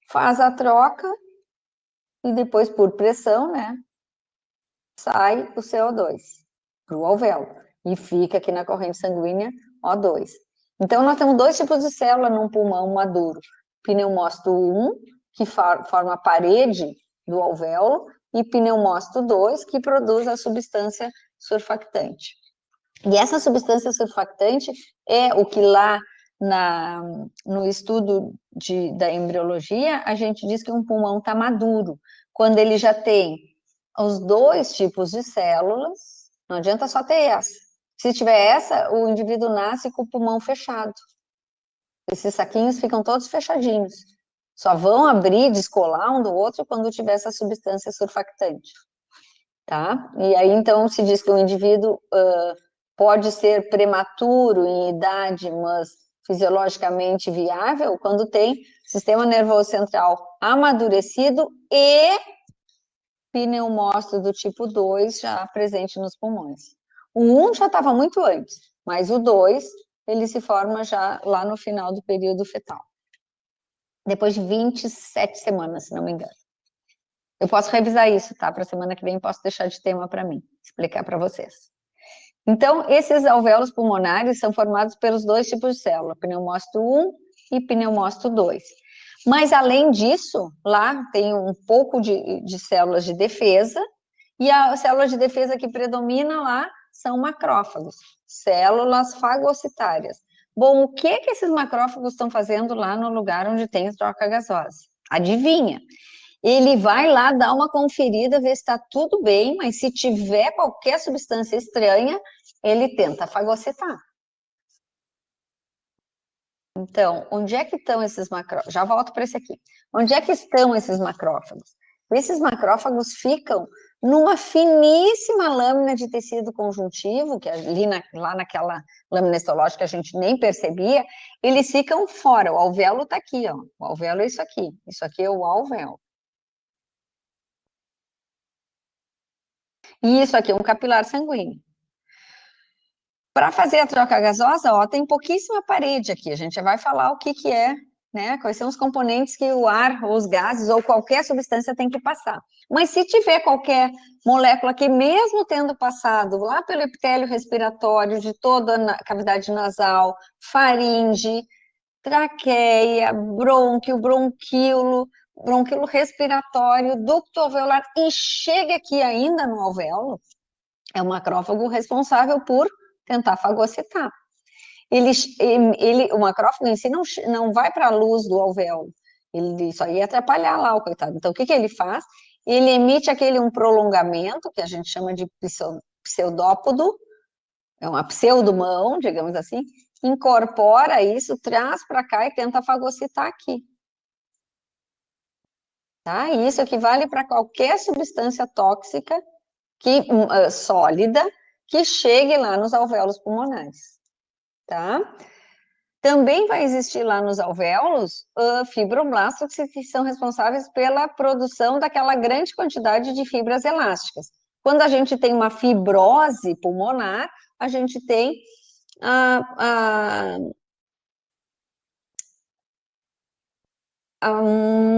Faz a troca e depois, por pressão, né, sai o CO2 para o alvéolo e fica aqui na corrente sanguínea O2. Então, nós temos dois tipos de célula num pulmão maduro. Pneumócito 1, que forma a parede do alvéolo, e pneumócito 2, que produz a substância surfactante. E essa substância surfactante é o que lá no estudo da embriologia, a gente diz que um pulmão está maduro, quando ele já tem os 2 tipos de células, não adianta só ter essa. Se tiver essa, o indivíduo nasce com o pulmão fechado. Esses saquinhos ficam todos fechadinhos. Só vão abrir, descolar um do outro quando tiver essa substância surfactante. Tá? E aí, então, se diz que o indivíduo pode ser prematuro em idade, mas fisiologicamente viável, quando tem sistema nervoso central amadurecido e pneumócito do tipo 2 já presente nos pulmões. O 1 já estava muito antes, mas o 2, ele se forma já lá no final do período fetal. Depois de 27 semanas, se não me engano. Eu posso revisar isso, tá? Para a semana que vem posso deixar de tema para mim, explicar para vocês. Então, esses alvéolos pulmonares são formados pelos 2 tipos de célula, pneumócito 1 e pneumócito 2. Mas, além disso, lá tem um pouco de células de defesa, e a célula de defesa que predomina lá são macrófagos, células fagocitárias. Bom, o que esses macrófagos estão fazendo lá no lugar onde tem a troca gasosa? Adivinha? Ele vai lá dar uma conferida, ver se está tudo bem, mas se tiver qualquer substância estranha, ele tenta fagocitar. Então, onde é que estão esses macrófagos? Já volto para esse aqui. Onde é que estão esses macrófagos? Esses macrófagos ficam numa finíssima lâmina de tecido conjuntivo, que ali lá naquela lâmina histológica a gente nem percebia, eles ficam fora. O alvéolo está aqui, ó. O alvéolo é isso aqui é o alvéolo. E isso aqui é um capilar sanguíneo. Para fazer a troca gasosa, ó, tem pouquíssima parede aqui. A gente já vai falar o que é, né? Quais são os componentes que o ar, ou os gases, ou qualquer substância tem que passar. Mas se tiver qualquer molécula que, mesmo tendo passado lá pelo epitélio respiratório de toda a cavidade nasal, faringe, traqueia, brônquio, bronquíolo respiratório, ducto alveolar, e chega aqui ainda no alvéolo, é o macrófago responsável por tentar fagocitar. O macrófago em si não vai para a luz do alvéolo, ele só ia atrapalhar lá o coitado. Então, o que ele faz? Ele emite um prolongamento, que a gente chama de pseudópodo, é uma pseudomão, digamos assim, incorpora isso, traz para cá e tenta fagocitar aqui. Tá? E isso equivale para qualquer substância tóxica sólida que chegue lá nos alvéolos pulmonares. Tá? Também vai existir lá nos alvéolos fibroblastos que são responsáveis pela produção daquela grande quantidade de fibras elásticas. Quando a gente tem uma fibrose pulmonar, a gente tem a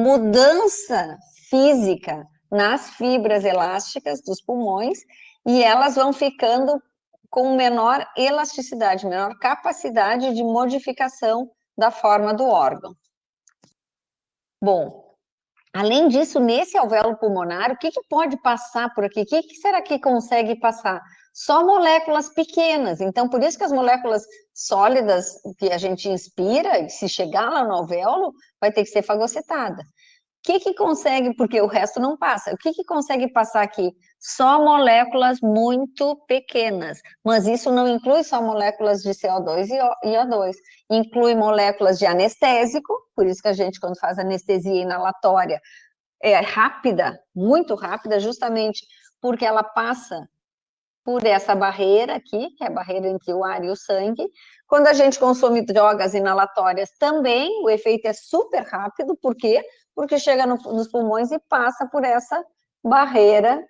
mudança física nas fibras elásticas dos pulmões e elas vão ficando com menor elasticidade, menor capacidade de modificação da forma do órgão. Bom, além disso, nesse alvéolo pulmonar, o que pode passar por aqui? O que será que consegue passar? Só moléculas pequenas. Então, por isso que as moléculas sólidas que a gente inspira, se chegar lá no alvéolo, vai ter que ser fagocitada. O que consegue, porque o resto não passa, o que consegue passar aqui? Só moléculas muito pequenas, mas isso não inclui só moléculas de CO2 e O2, inclui moléculas de anestésico, por isso que a gente, quando faz anestesia inalatória, é rápida, muito rápida, justamente porque ela passa por essa barreira aqui, que é a barreira entre o ar e o sangue. Quando a gente consome drogas inalatórias também, o efeito é super rápido, por quê? Porque chega nos pulmões e passa por essa barreira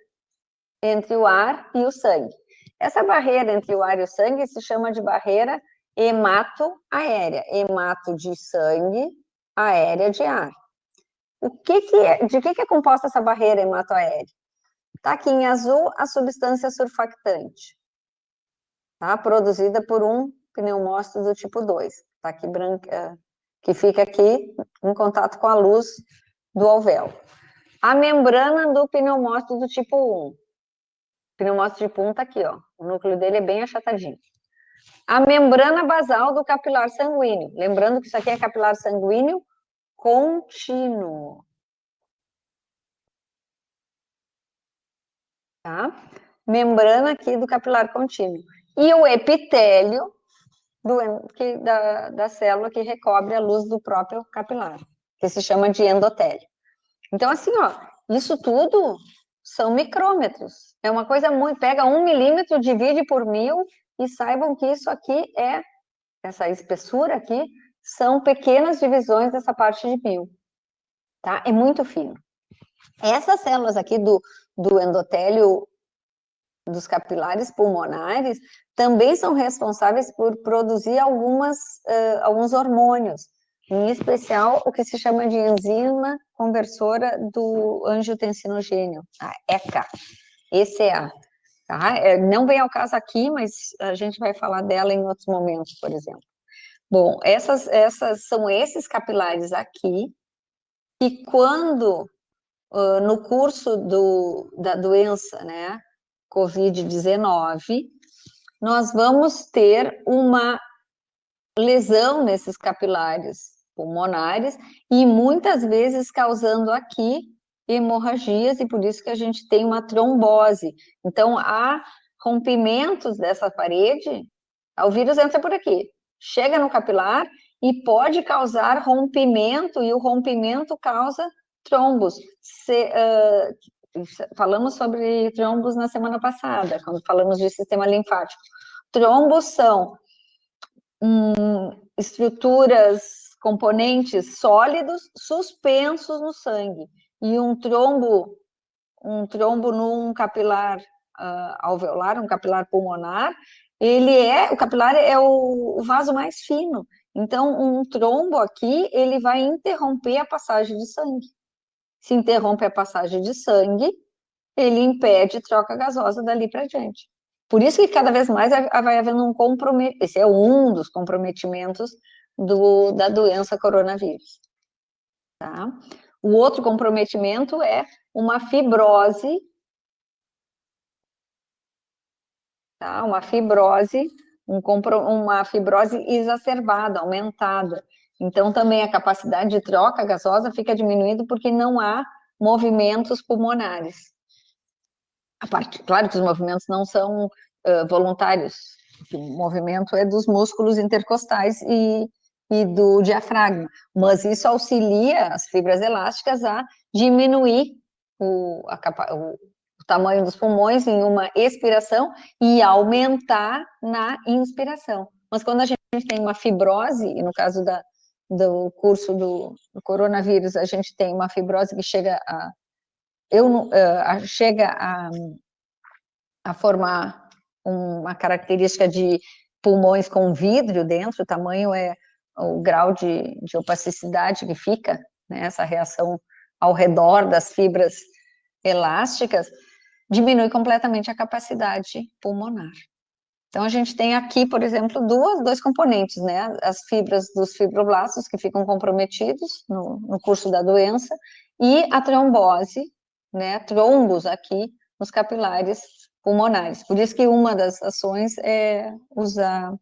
entre o ar e o sangue. Essa barreira entre o ar e o sangue se chama de barreira hemato-aérea, hemato de sangue, aérea de ar. De que é composta essa barreira hemato-aérea? Está aqui em azul a substância surfactante, tá? Produzida por um pneumócito do tipo 2, tá aqui branca, que fica aqui em contato com a luz do alvéolo. A membrana do pneumócito do tipo 1. O pneumócito tipo 1 está aqui, ó. O núcleo dele é bem achatadinho. A membrana basal do capilar sanguíneo. Lembrando que isso aqui é capilar sanguíneo contínuo. Tá? Membrana aqui do capilar contínuo. E o epitélio da célula que recobre a luz do próprio capilar, que se chama de endotélio. Então, assim, ó, isso tudo são micrômetros. É uma coisa muito... Pega 1 milímetro, divide por 1000 e saibam que isso aqui essa espessura aqui, são pequenas divisões dessa parte de 1000. Tá? É muito fino. Essas células aqui do endotélio dos capilares pulmonares também são responsáveis por produzir alguns hormônios, em especial o que se chama de enzima conversora do angiotensinogênio, a ECA, ECA. Tá? Não vem ao caso aqui, mas a gente vai falar dela em outros momentos, por exemplo. Bom, são esses capilares aqui, que quando, no curso da doença, né, Covid-19, nós vamos ter uma lesão nesses capilares pulmonares e muitas vezes causando aqui hemorragias, e por isso que a gente tem uma trombose. Então, há rompimentos dessa parede, o vírus entra por aqui, chega no capilar e pode causar rompimento, e o rompimento causa trombos. Falamos sobre trombos na semana passada, quando falamos de sistema linfático. Trombos são estruturas, componentes sólidos suspensos no sangue. E um trombo num capilar alveolar, um capilar pulmonar, o capilar é o vaso mais fino. Então, um trombo aqui, ele vai interromper a passagem de sangue. Se interrompe a passagem de sangue, ele impede troca gasosa dali para diante. Por isso que cada vez mais vai havendo um comprometimento. Esse é um dos comprometimentos da doença coronavírus. Tá? O outro comprometimento é uma fibrose, tá? Uma fibrose exacerbada, aumentada. Então, também a capacidade de troca gasosa fica diminuída porque não há movimentos pulmonares. Claro que os movimentos não são voluntários, o movimento é dos músculos intercostais e do diafragma, mas isso auxilia as fibras elásticas a diminuir o tamanho dos pulmões em uma expiração e aumentar na inspiração. Mas quando a gente tem uma fibrose, e no caso do curso do coronavírus, a gente tem uma fibrose que chega a formar uma característica de pulmões com vidro dentro, o tamanho é o grau de opacicidade que fica, né, essa reação ao redor das fibras elásticas, diminui completamente a capacidade pulmonar. Então, a gente tem aqui, por exemplo, dois componentes, né, as fibras dos fibroblastos que ficam comprometidos no curso da doença, e a trombose, né, trombos aqui nos capilares pulmonares. Por isso que uma das ações é usar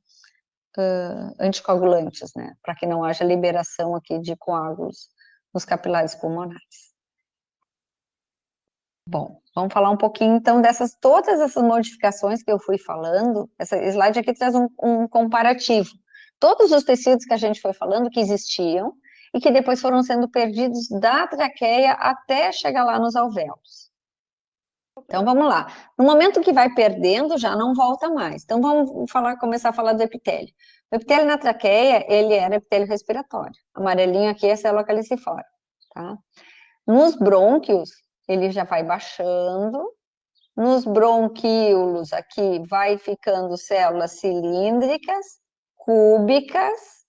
anticoagulantes, né, para que não haja liberação aqui de coágulos nos capilares pulmonares. Bom, vamos falar um pouquinho, então, todas essas modificações que eu fui falando. Essa slide aqui traz um comparativo. Todos os tecidos que a gente foi falando que existiam e que depois foram sendo perdidos da traqueia até chegar lá nos alvéolos. Então, vamos lá. No momento que vai perdendo, já não volta mais. Então, vamos começar a falar do epitélio. O epitélio na traqueia, ele era epitélio respiratório. Amarelinho aqui é a célula calicifora, tá? Nos brônquios, ele já vai baixando. Nos bronquíolos, aqui, vai ficando células cilíndricas, cúbicas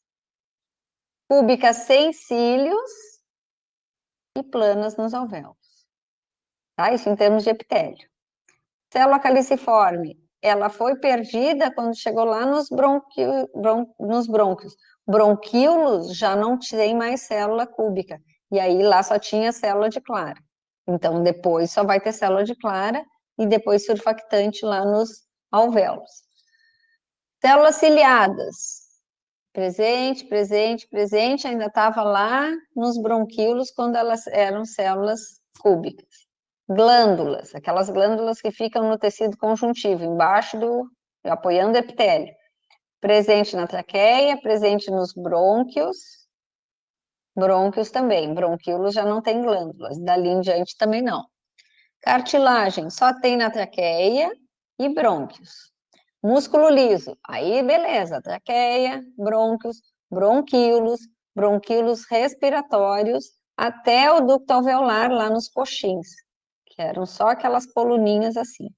sem cílios e planas nos alvéolos. Tá? Isso em termos de epitélio. Célula caliciforme, ela foi perdida quando chegou lá nos brônquios. Bronquíolos já não tem mais célula cúbica, e aí lá só tinha célula de clara. Então, depois só vai ter célula de clara e depois surfactante lá nos alvéolos. Células ciliadas. Presente, presente, presente, ainda estava lá nos bronquíolos quando elas eram células cúbicas. Glândulas, aquelas glândulas que ficam no tecido conjuntivo, embaixo apoiando o epitélio. Presente na traqueia, presente nos brônquios. Brônquios também, bronquíolos já não tem glândulas, dali em diante também não. Cartilagem, só tem na traqueia e brônquios. Músculo liso, aí beleza, traqueia, brônquios, bronquíolos respiratórios, até o ducto alveolar lá nos coxins, que eram só aquelas coluninhas assim.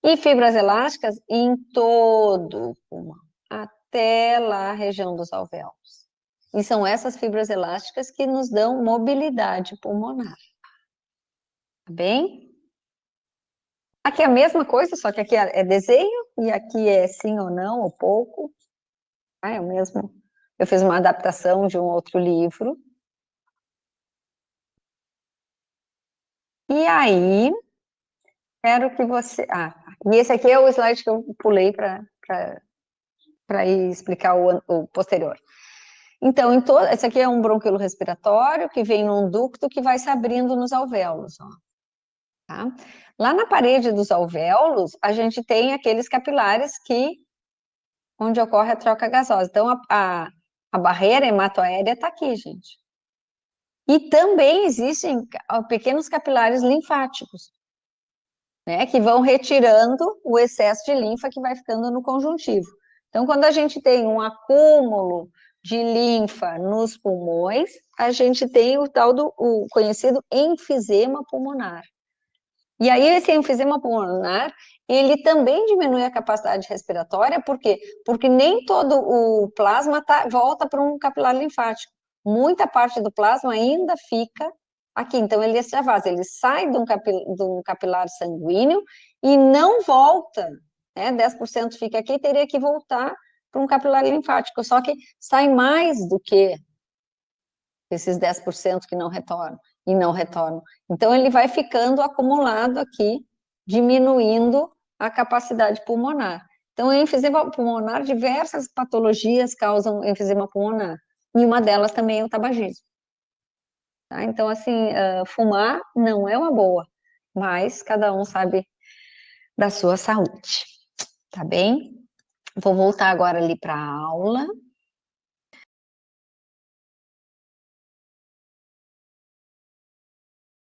E fibras elásticas em todo o pulmão, até lá a região dos alvéolos. E são essas fibras elásticas que nos dão mobilidade pulmonar. Tá bem? Aqui é a mesma coisa, só que aqui é desenho, e aqui é sim ou não, ou pouco. É o mesmo. Eu fiz uma adaptação de um outro livro. E aí, quero que você... e esse aqui é o slide que eu pulei para ir explicar o posterior. Então, esse aqui é um bronquíolo respiratório que vem num ducto que vai se abrindo nos alvéolos, ó. Tá? Lá na parede dos alvéolos, a gente tem aqueles capilares onde ocorre a troca gasosa. Então, a barreira hematoaérea está aqui, gente. E também existem pequenos capilares linfáticos, né, que vão retirando o excesso de linfa que vai ficando no conjuntivo. Então, quando a gente tem um acúmulo de linfa nos pulmões, a gente tem o conhecido enfisema pulmonar. E aí, esse enfisema pulmonar, ele também diminui a capacidade respiratória, por quê? Porque nem todo o plasma volta para um capilar linfático. Muita parte do plasma ainda fica aqui, então ele extravasa, ele sai de um capilar sanguíneo e não volta, né? 10% fica aqui, teria que voltar para um capilar linfático, só que sai mais do que esses 10% que não retornam. E não retornam. Então, ele vai ficando acumulado aqui, diminuindo a capacidade pulmonar. Então, enfisema pulmonar, diversas patologias causam enfisema pulmonar. E uma delas também é o tabagismo. Tá? Então, assim, fumar não é uma boa, mas cada um sabe da sua saúde. Tá bem? Vou voltar agora ali para a aula.